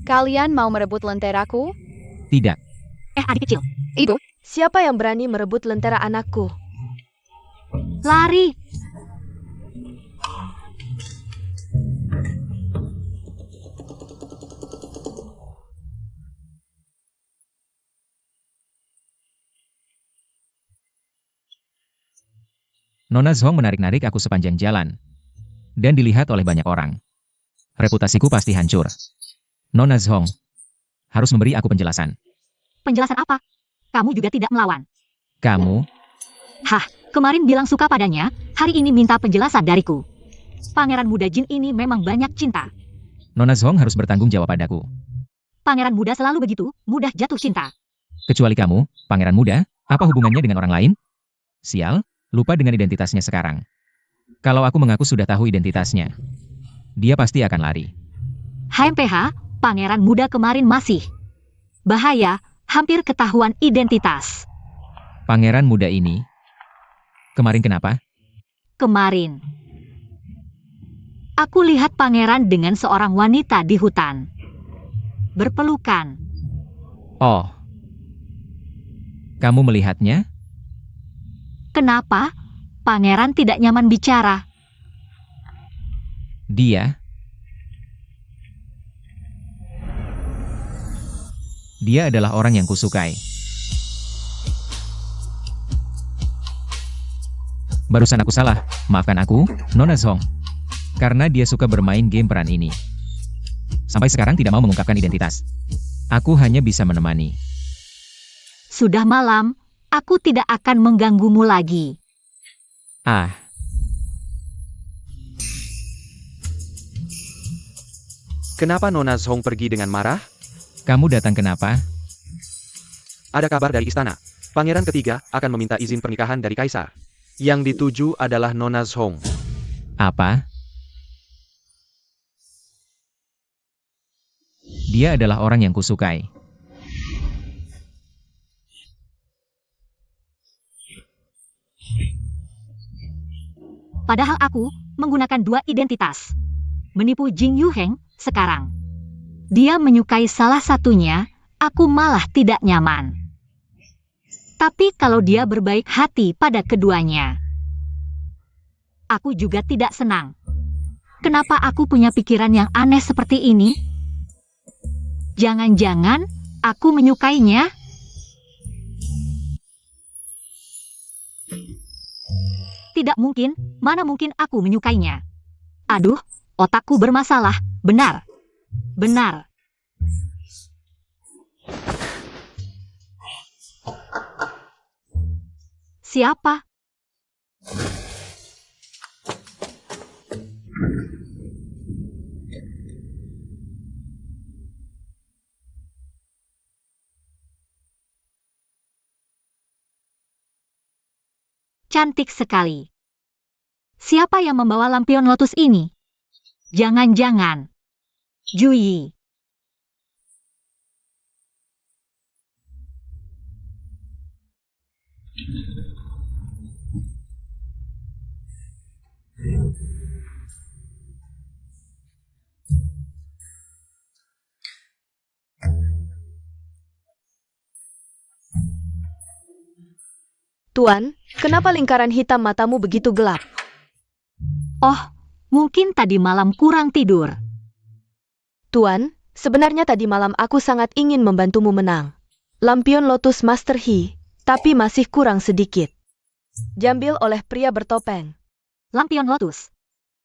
Kalian mau merebut lenteraku? Tidak. Adik kecil, Itu, Siapa yang berani merebut lentera anakku? lari. Nona Zhong menarik-narik aku sepanjang jalan. Dan dilihat oleh banyak orang. Reputasiku pasti hancur. Nona Zhong harus memberi aku penjelasan. Penjelasan apa? Kamu juga tidak melawan. Kamu, Kemarin bilang suka padanya, hari ini minta penjelasan dariku. Pangeran muda jin ini memang banyak cinta. Nona Zhong harus bertanggung jawab padaku. Pangeran muda selalu begitu, mudah jatuh cinta. Kecuali kamu, pangeran muda, apa hubungannya dengan orang lain? Sial, lupa dengan identitasnya sekarang. Kalau aku mengaku sudah tahu identitasnya, dia pasti akan lari. HMPH, pangeran muda kemarin masih. Bahaya, hampir ketahuan identitas. Pangeran muda ini, kemarin kenapa? Kemarin. Aku lihat pangeran dengan seorang wanita di hutan. Berpelukan. Oh. Kamu melihatnya? Kenapa? Pangeran tidak nyaman bicara. Dia adalah orang yang kusukai. Barusan aku salah, maafkan aku, Nona Zhong. Karena dia suka bermain game peran ini. Sampai sekarang tidak mau mengungkapkan identitas. Aku hanya bisa menemani. Sudah malam, aku tidak akan mengganggumu lagi. Ah. Kenapa Nona Zhong pergi dengan marah? Kamu datang kenapa? Ada kabar dari istana. Pangeran ketiga akan meminta izin pernikahan dari Kaisar. Yang dituju adalah Nona Zhong. Apa? Dia adalah orang yang kusukai. Padahal aku menggunakan dua identitas. Menipu Jing Yuheng sekarang. Dia menyukai salah satunya, aku malah tidak nyaman. Tapi kalau dia berbaik hati pada keduanya, aku juga tidak senang. Kenapa aku punya pikiran yang aneh seperti ini? Jangan-jangan aku menyukainya? Tidak mungkin, mana mungkin aku menyukainya? Aduh, otakku bermasalah, benar. Benar. Siapa? Cantik sekali. Siapa yang membawa lampion lotus ini? Jangan-jangan Juyi. Tuan, kenapa lingkaran hitam matamu begitu gelap? Oh, mungkin tadi malam kurang tidur. Tuan, sebenarnya tadi malam aku sangat ingin membantumu menang. Lampion Lotus Master He, tapi masih kurang sedikit. Diambil oleh pria bertopeng. Lampion lotus.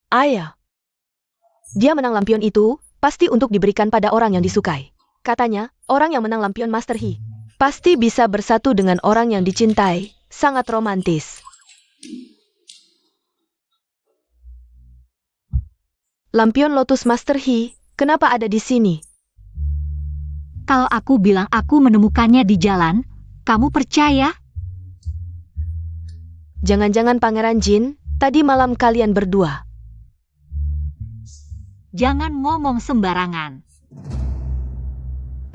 Ayah. Dia menang lampion itu, pasti untuk diberikan pada orang yang disukai. Katanya, orang yang menang lampion Master He, pasti bisa bersatu dengan orang yang dicintai. Sangat romantis. Lampion Lotus Master He, kenapa ada di sini? Kalau aku bilang aku menemukannya di jalan, kamu percaya? Jangan-jangan Pangeran Jin, tadi malam kalian berdua. Jangan ngomong sembarangan.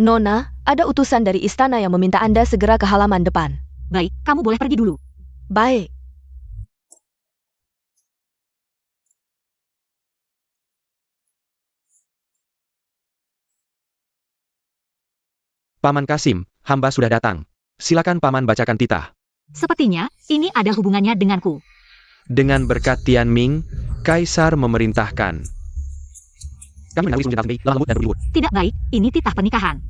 Nona, ada utusan dari istana yang meminta Anda segera ke halaman depan. Baik, kamu boleh pergi dulu. Baik. Paman Kasim, hamba sudah datang. Silakan Paman bacakan titah. Sepertinya, ini ada hubungannya denganku. Dengan berkat Tian Ming, Kaisar memerintahkan. Kami menawi Sun Jenderal Fei, lemah lembut dan berliur. Tidak baik, ini titah pernikahan.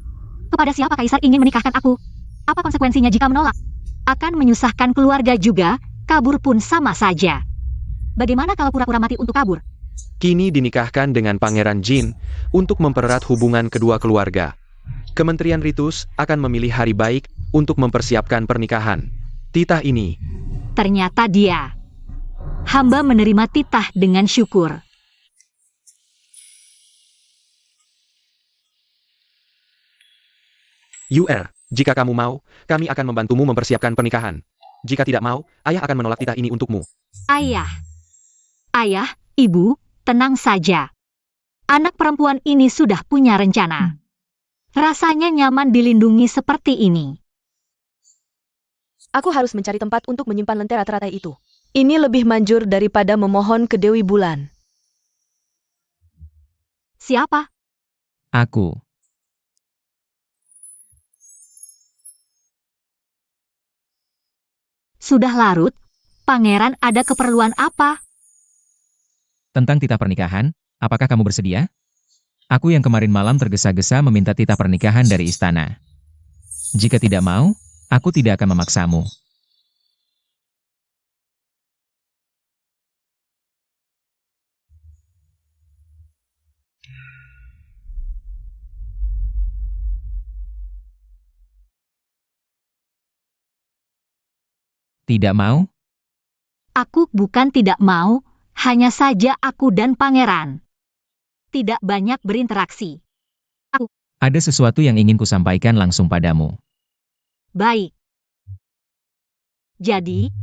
Kepada siapa Kaisar ingin menikahkan aku? Apa konsekuensinya jika menolak? Akan menyusahkan keluarga juga, kabur pun sama saja. Bagaimana kalau pura-pura mati untuk kabur? Kini dinikahkan dengan Pangeran Jin untuk mempererat hubungan kedua keluarga. Kementerian Ritus akan memilih hari baik untuk mempersiapkan pernikahan. Titah ini Ternyata dia. Hamba menerima titah dengan syukur. Jika kamu mau, kami akan membantumu mempersiapkan pernikahan. Jika tidak mau, ayah akan menolak titah ini untukmu. Ayah, ibu, tenang saja. Anak perempuan ini sudah punya rencana. Rasanya nyaman dilindungi seperti ini. Aku harus mencari tempat untuk menyimpan lentera teratai itu. Ini lebih manjur daripada memohon ke Dewi Bulan. Siapa? Aku. Sudah larut? Pangeran ada keperluan apa? Tentang titah pernikahan, apakah kamu bersedia? Aku yang kemarin malam tergesa-gesa meminta titah pernikahan dari istana. Jika tidak mau, aku tidak akan memaksamu. Tidak mau? Aku bukan tidak mau, hanya saja aku dan pangeran tidak banyak berinteraksi. Ada sesuatu yang ingin kusampaikan langsung padamu. Baik. Jadi,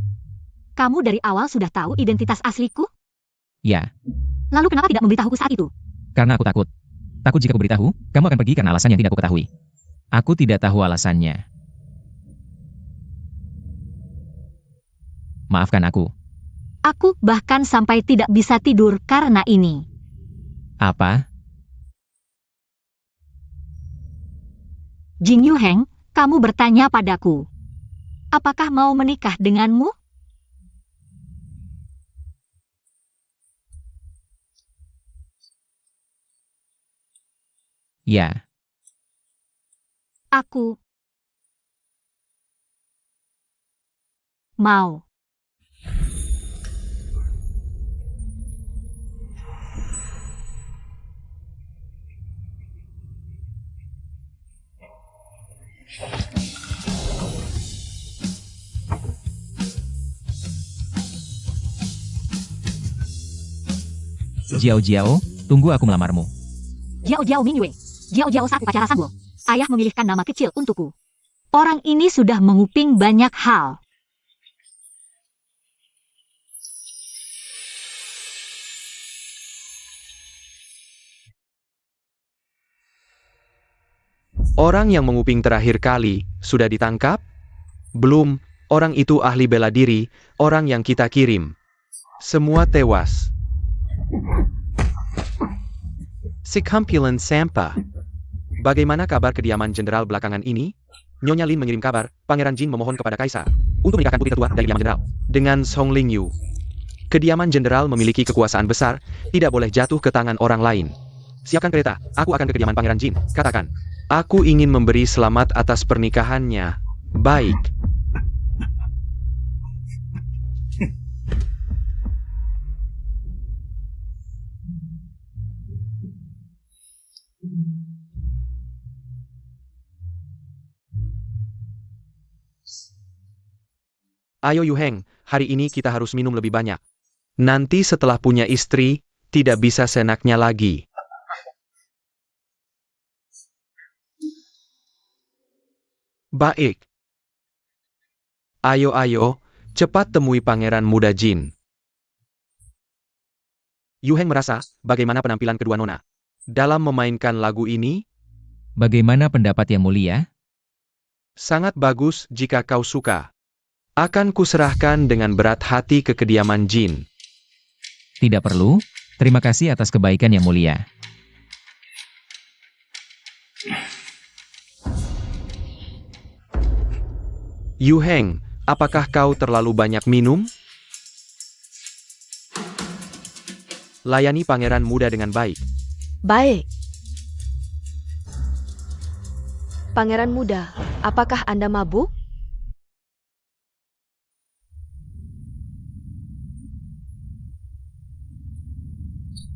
kamu dari awal sudah tahu identitas asliku? Ya, Lalu kenapa tidak memberitahuku saat itu? karena aku takut. Takut jika kuberitahu, kamu akan pergi karena alasan yang tidak kuketahui. Aku tidak tahu alasannya. Maafkan aku. Aku bahkan sampai tidak bisa tidur karena ini. Apa? Jing Yuheng, kamu bertanya padaku. Apakah mau menikah denganmu? Ya, Aku mau. Jiao, tunggu aku melamarmu. Jiao Mingyue. Jiao saat upacara sanggul. Ayah memilihkan nama kecil untukku. Orang ini sudah menguping banyak hal. Orang yang menguping terakhir kali, sudah ditangkap? Belum, orang itu ahli bela diri, orang yang kita kirim. Semua tewas. Sekampilan sampah. Bagaimana kabar kediaman jenderal belakangan ini? Nyonya Lin mengirim kabar, Pangeran Jin memohon kepada Kaisar untuk menikahkan putri tertua dari kediaman jenderal dengan Song Lingyu. Kediaman jenderal memiliki kekuasaan besar, tidak boleh jatuh ke tangan orang lain. Siapkan kereta, aku akan ke kediaman Pangeran Jin, katakan. Aku ingin memberi selamat atas pernikahannya. Baik. Ayo Yuheng, hari ini kita harus minum lebih banyak. Nanti setelah punya istri, tidak bisa seenaknya lagi. Baik. Ayo, cepat temui Pangeran Muda Jin. Yuheng merasa, bagaimana penampilan kedua nona? Dalam memainkan lagu ini, Bagaimana pendapat yang mulia? sangat bagus jika kau suka. Akan kuserahkan dengan berat hati ke kediaman Jin. Tidak perlu. Terima kasih atas kebaikan yang mulia. Yuheng, apakah kau terlalu banyak minum? Layani pangeran muda dengan baik. Baik. Pangeran muda, apakah Anda mabuk?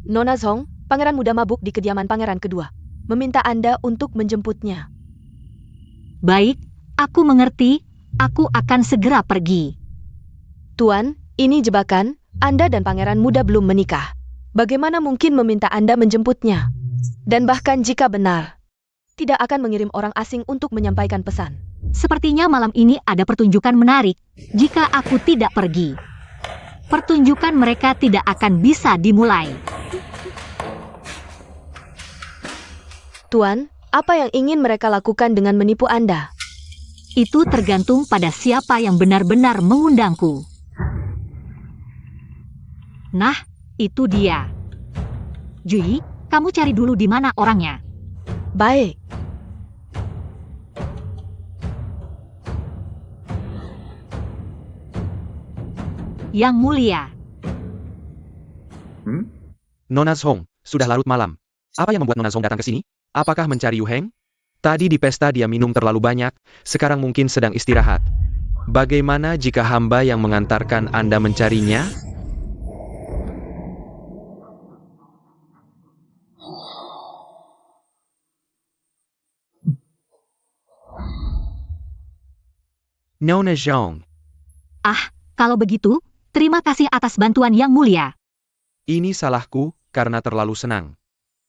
Nona Zhong, pangeran muda mabuk di kediaman pangeran kedua. Meminta Anda untuk menjemputnya. Baik, aku mengerti. Aku akan segera pergi. Tuan, ini jebakan. Anda dan pangeran muda belum menikah. Bagaimana mungkin meminta Anda menjemputnya? Dan bahkan jika benar, tidak akan mengirim orang asing untuk menyampaikan pesan. Sepertinya malam ini ada pertunjukan menarik. Jika aku tidak pergi, pertunjukan mereka tidak akan bisa dimulai. Tuan, apa yang ingin mereka lakukan dengan menipu Anda? Itu tergantung pada siapa yang benar-benar mengundangku. Nah, itu dia. Jui, kamu cari dulu di mana orangnya. Baik. Yang mulia. Nona Zhong, sudah larut malam. Apa yang membuat Nona Zhong datang ke sini? Apakah mencari Yu Heng? Tadi di pesta dia minum terlalu banyak, sekarang mungkin sedang istirahat. Bagaimana jika hamba yang mengantarkan Anda mencarinya? Nona Zhong, Kalau begitu, terima kasih atas bantuan yang mulia. ini salahku karena terlalu senang.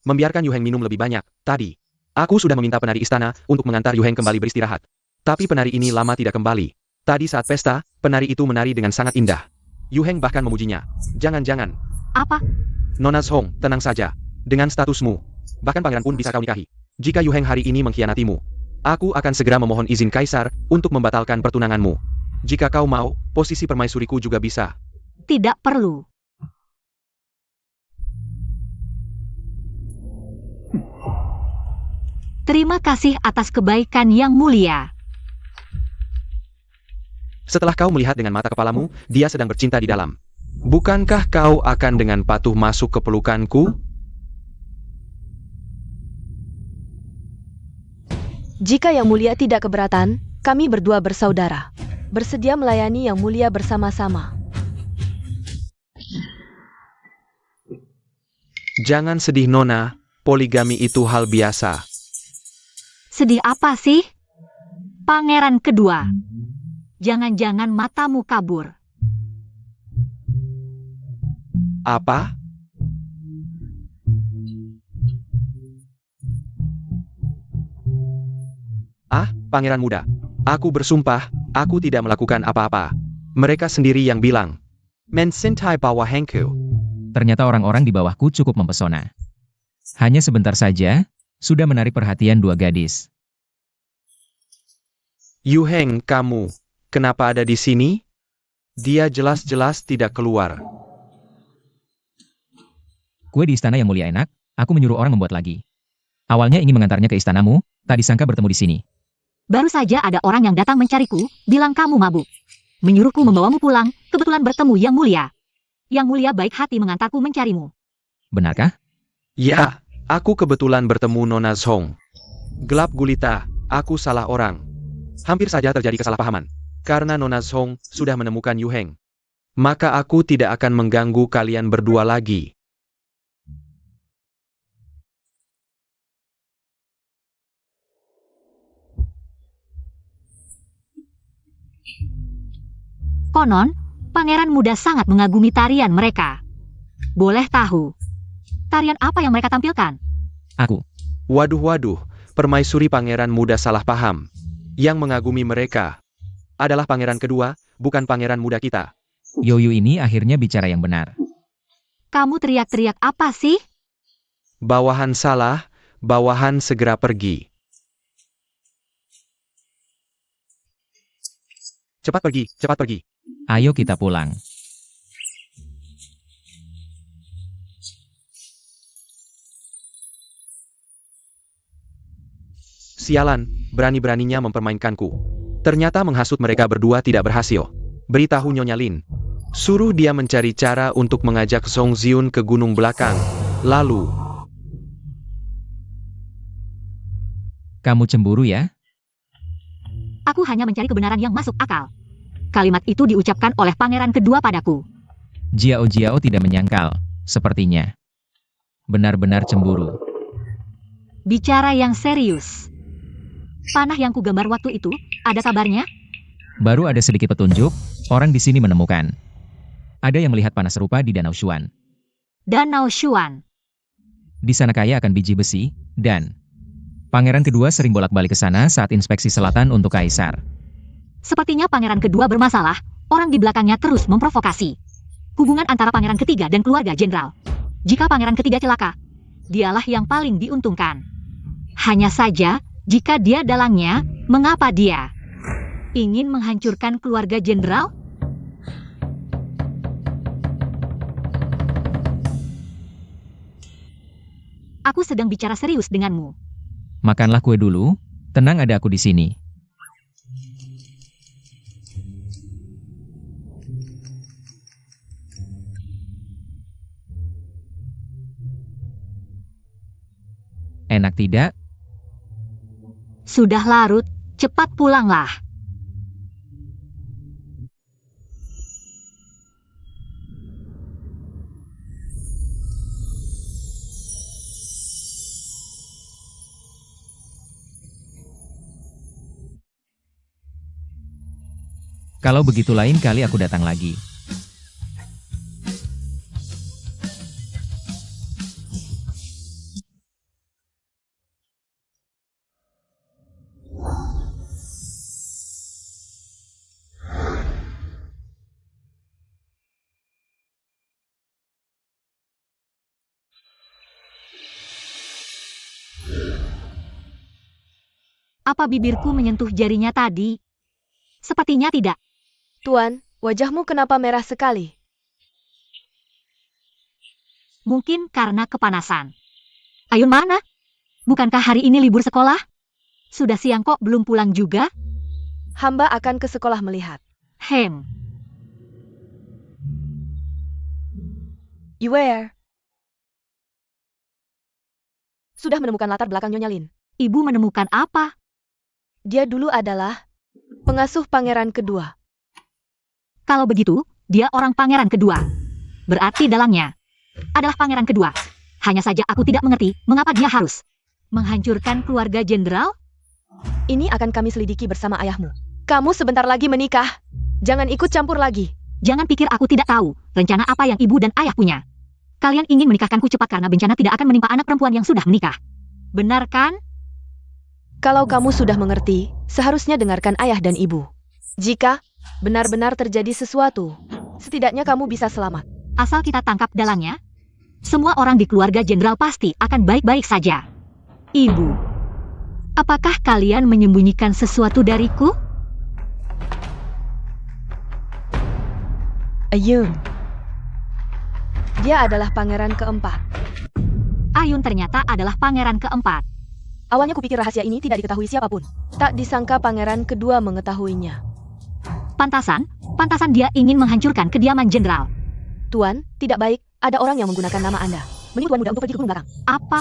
Membiarkan Yu Heng minum lebih banyak. Tadi, aku sudah meminta penari istana untuk mengantar Yu Heng kembali beristirahat. Tapi penari ini lama tidak kembali. Tadi saat pesta, penari itu menari dengan sangat indah. Yu Heng bahkan memujinya. Jangan-jangan. Apa? Nona Zhong, tenang saja. Dengan statusmu, bahkan pangeran pun bisa kau nikahi. Jika Yu Heng hari ini mengkhianatimu, aku akan segera memohon izin kaisar untuk membatalkan pertunanganmu. Jika kau mau, posisi permaisuriku juga bisa. Tidak perlu. Terima kasih atas kebaikan yang mulia. Setelah kau melihat dengan mata kepalamu, dia sedang bercinta di dalam. Bukankah kau akan dengan patuh masuk ke pelukanku? Jika Yang Mulia tidak keberatan, kami berdua bersaudara. Bersedia melayani Yang Mulia bersama-sama. Jangan sedih Nona, poligami itu hal biasa. Sedih apa sih? Pangeran kedua. Jangan-jangan matamu kabur. Apa? Pangeran muda. Aku bersumpah, aku tidak melakukan apa-apa. Mereka sendiri yang bilang. Mencintai bawah Hengku. Ternyata orang-orang di bawahku cukup mempesona. Hanya sebentar saja, sudah menarik perhatian dua gadis. Yu Heng, kamu, kenapa ada di sini? Dia jelas-jelas tidak keluar. Kue di istana yang mulia enak, aku menyuruh orang membuat lagi. Awalnya ingin mengantarnya ke istanamu, tak disangka bertemu di sini. Baru saja ada orang yang datang mencariku, bilang kamu mabuk. Menyuruhku membawamu pulang, kebetulan bertemu Yang Mulia. Yang Mulia baik hati mengantarku mencarimu. Benarkah? Ya, aku kebetulan bertemu Nona Zhong. Gelap gulita, aku salah orang. Hampir saja terjadi kesalahpahaman. Karena Nona Zhong sudah menemukan Yu Heng. Maka aku tidak akan mengganggu kalian berdua lagi. Konon, pangeran muda sangat mengagumi tarian mereka. Boleh tahu, tarian apa yang mereka tampilkan? Aku. Waduh, permaisuri pangeran muda salah paham. Yang mengagumi mereka adalah pangeran kedua, bukan pangeran muda kita. Yoyu ini akhirnya bicara yang benar. Kamu teriak-teriak apa sih? Bawahan salah, bawahan segera pergi. Cepat pergi, cepat pergi. Ayo kita pulang. Sialan, berani-beraninya mempermainkanku. Ternyata menghasut mereka berdua tidak berhasil. Beritahu Nyonya Lin. Suruh dia mencari cara untuk mengajak Song Ziun ke gunung belakang. Lalu, Kamu cemburu ya? Aku hanya mencari kebenaran yang masuk akal. Kalimat itu diucapkan oleh pangeran kedua padaku. Jiao tidak menyangkal, sepertinya. Benar-benar cemburu. Bicara yang serius. Panah yang kugambar waktu itu, ada kabarnya? Baru ada sedikit petunjuk, orang di sini menemukan. Ada yang melihat panah serupa di Danau Shuan. Danau Shuan. Di sana kaya akan biji besi, dan Pangeran kedua sering bolak-balik ke sana saat inspeksi selatan untuk Kaisar. Sepertinya pangeran kedua bermasalah, orang di belakangnya terus memprovokasi. Hubungan antara pangeran ketiga dan keluarga jenderal. Jika pangeran ketiga celaka, dialah yang paling diuntungkan. Hanya saja, jika dia dalangnya, mengapa dia ingin menghancurkan keluarga jenderal? Aku sedang bicara serius denganmu. Makanlah kue dulu, tenang ada aku di sini. Enak tidak? Sudah larut, cepat pulanglah. Kalau begitu lain kali aku datang lagi. Apa bibirku menyentuh jarinya tadi? Sepertinya tidak. Tuan, wajahmu kenapa merah sekali? Mungkin karena kepanasan. Ayun mana? Bukankah hari ini libur sekolah? Sudah siang kok belum pulang juga? Hamba akan ke sekolah melihat. Where? Sudah menemukan latar belakang Nyonya Lin. Ibu menemukan apa? Dia dulu adalah pengasuh pangeran kedua. Kalau begitu, dia orang pangeran kedua. Berarti dalangnya adalah pangeran kedua. Hanya saja aku tidak mengerti mengapa dia harus menghancurkan keluarga jenderal. Ini akan kami selidiki bersama ayahmu. Kamu sebentar lagi menikah. Jangan ikut campur lagi. Jangan pikir aku tidak tahu rencana apa yang ibu dan ayah punya. Kalian ingin menikahkanku cepat karena bencana tidak akan menimpa anak perempuan yang sudah menikah. Benar kan? Kalau kamu sudah mengerti, seharusnya dengarkan ayah dan ibu. Jika benar-benar terjadi sesuatu, setidaknya kamu bisa selamat. Asal kita tangkap dalangnya, semua orang di keluarga jenderal pasti akan baik-baik saja. Ibu, apakah kalian menyembunyikan sesuatu dariku? Ayun. Dia adalah pangeran keempat. Ayun ternyata adalah pangeran keempat. Awalnya kupikir rahasia ini tidak diketahui siapapun. Tak disangka pangeran kedua mengetahuinya. Pantasan dia ingin menghancurkan kediaman jenderal. Tuan, tidak baik. Ada orang yang menggunakan nama Anda. Menyuruh Tuan muda untuk pergi ke gunung belakang. Apa?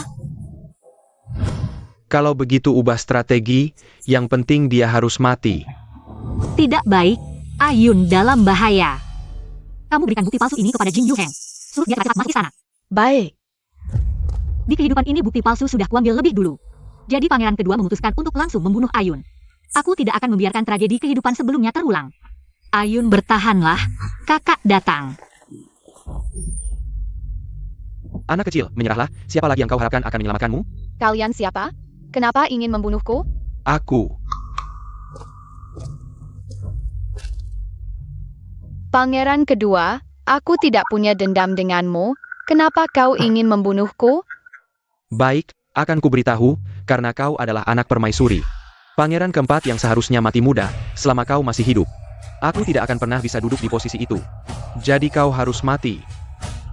Kalau begitu ubah strategi, yang penting dia harus mati. Tidak baik. Ayun dalam bahaya. Kamu berikan bukti palsu ini kepada Jin Yu Heng. Suruh dia cepat masuk istana. Baik. Di kehidupan ini bukti palsu sudah kuambil lebih dulu. Jadi pangeran kedua memutuskan untuk langsung membunuh Ayun. Aku tidak akan membiarkan tragedi kehidupan sebelumnya terulang. Ayun bertahanlah, kakak datang. Anak kecil, menyerahlah. Siapa lagi yang kau harapkan akan menyelamatkanmu? Kalian siapa? Kenapa ingin membunuhku? Aku. Pangeran kedua, aku tidak punya dendam denganmu. Kenapa kau ingin membunuhku? Baik, akan kuberitahu, karena kau adalah anak permaisuri. Pangeran keempat yang seharusnya mati muda, selama kau masih hidup. Aku tidak akan pernah bisa duduk di posisi itu. Jadi kau harus mati.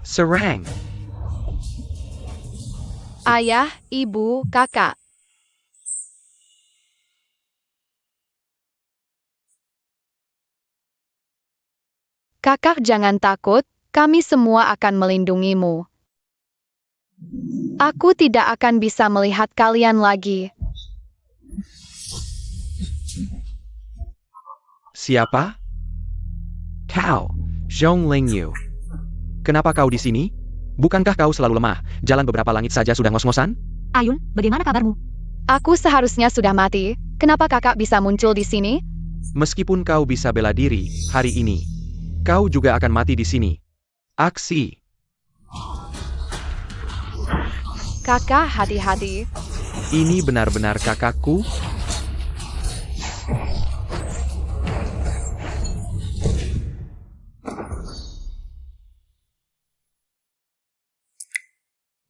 Serang! Ayah, ibu, kakak. Kakak jangan takut, kami semua akan melindungimu. Aku tidak akan bisa melihat kalian lagi. Siapa? Kau, Zhong Lingyu. Kenapa kau di sini? Bukankah kau selalu lemah? Jalan beberapa langit saja sudah ngos-ngosan? Ayun, bagaimana kabarmu? Aku seharusnya sudah mati. Kenapa kakak bisa muncul di sini? Meskipun kau bisa bela diri hari ini, Kau juga akan mati di sini. Aksi. Kakak, hati-hati. Ini benar-benar kakakku?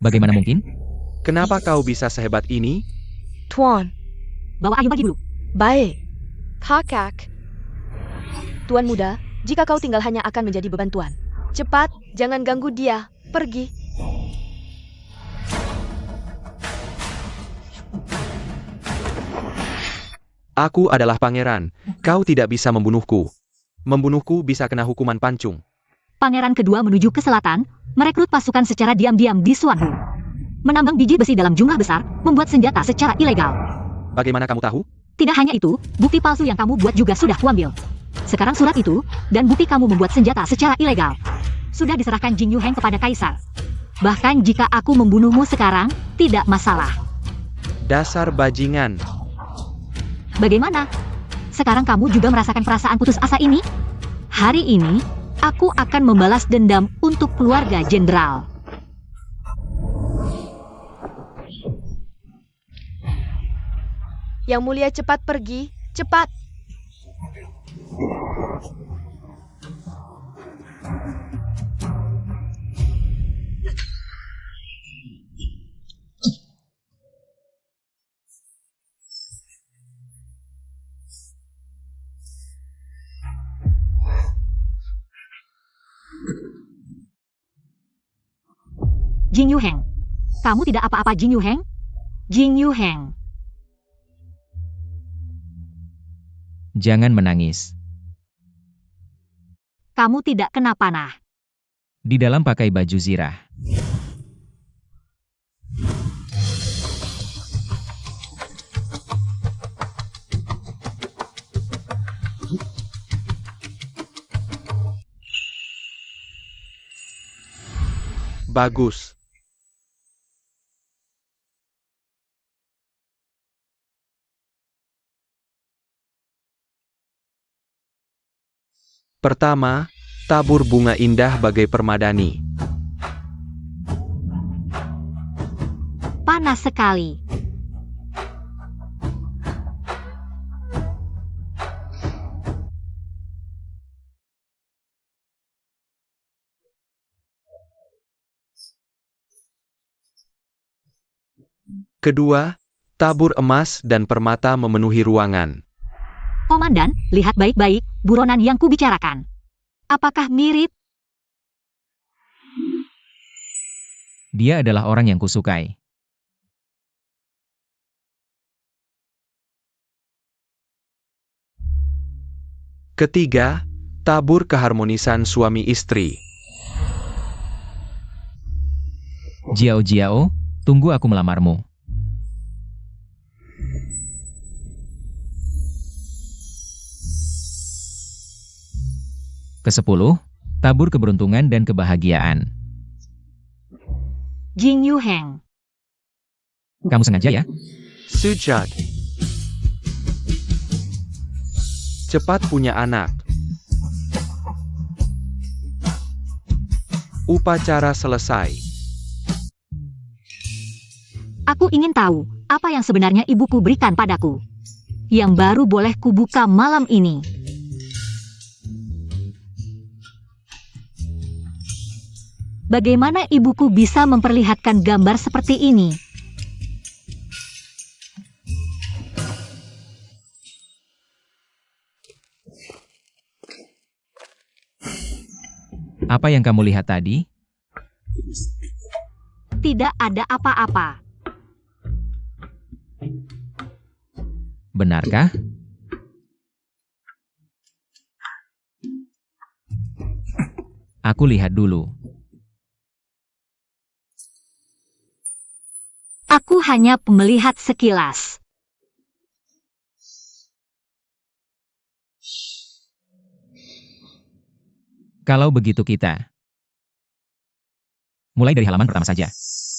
Bagaimana mungkin? Kenapa kau bisa sehebat ini? Tuan, Bawa Ayu pergi dulu. baik. Kakak, Tuan muda, jika kau tinggal hanya akan menjadi beban Tuan. Cepat, jangan ganggu dia. Pergi. Aku adalah pangeran. Kau tidak bisa membunuhku. Membunuhku bisa kena hukuman pancung. Pangeran kedua menuju ke selatan, merekrut pasukan secara diam-diam di Suanhu. Menambang biji besi dalam jumlah besar, membuat senjata secara ilegal. Bagaimana kamu tahu? Tidak hanya itu, bukti palsu yang kamu buat juga sudah kuambil. Sekarang surat itu, dan bukti kamu membuat senjata secara ilegal, sudah diserahkan Jing Yuheng kepada Kaisar. Bahkan jika aku membunuhmu sekarang, tidak masalah. Dasar bajingan. Bagaimana? Sekarang kamu juga merasakan perasaan putus asa ini? Hari ini, aku akan membalas dendam untuk keluarga jenderal. Yang mulia cepat pergi. Cepat. Jing Yuheng. Kamu tidak apa-apa Jing Yuheng? Jing Yuheng. Jangan menangis. Kamu tidak kena panah. Di dalam pakai baju zirah. Bagus. Pertama, tabur bunga indah bagai permadani. Panas sekali. Kedua, tabur emas dan permata memenuhi ruangan. Komandan, lihat baik-baik, buronan yang kubicarakan. Apakah mirip? Dia adalah orang yang kusukai. Ketiga, tabur keharmonisan suami istri. Jiao Jiao, tunggu aku melamarmu. Kesepuluh, tabur keberuntungan dan kebahagiaan. Jing Yuheng. Kamu sengaja ya? Sujud. Cepat punya anak. Upacara selesai. Aku ingin tahu, apa yang sebenarnya ibuku berikan padaku. Yang baru boleh kubuka malam ini. Bagaimana ibuku bisa memperlihatkan gambar seperti ini? Apa yang kamu lihat tadi? Tidak ada apa-apa. Benarkah? Aku lihat dulu. Aku hanya melihat sekilas. Kalau begitu kita mulai dari halaman pertama saja.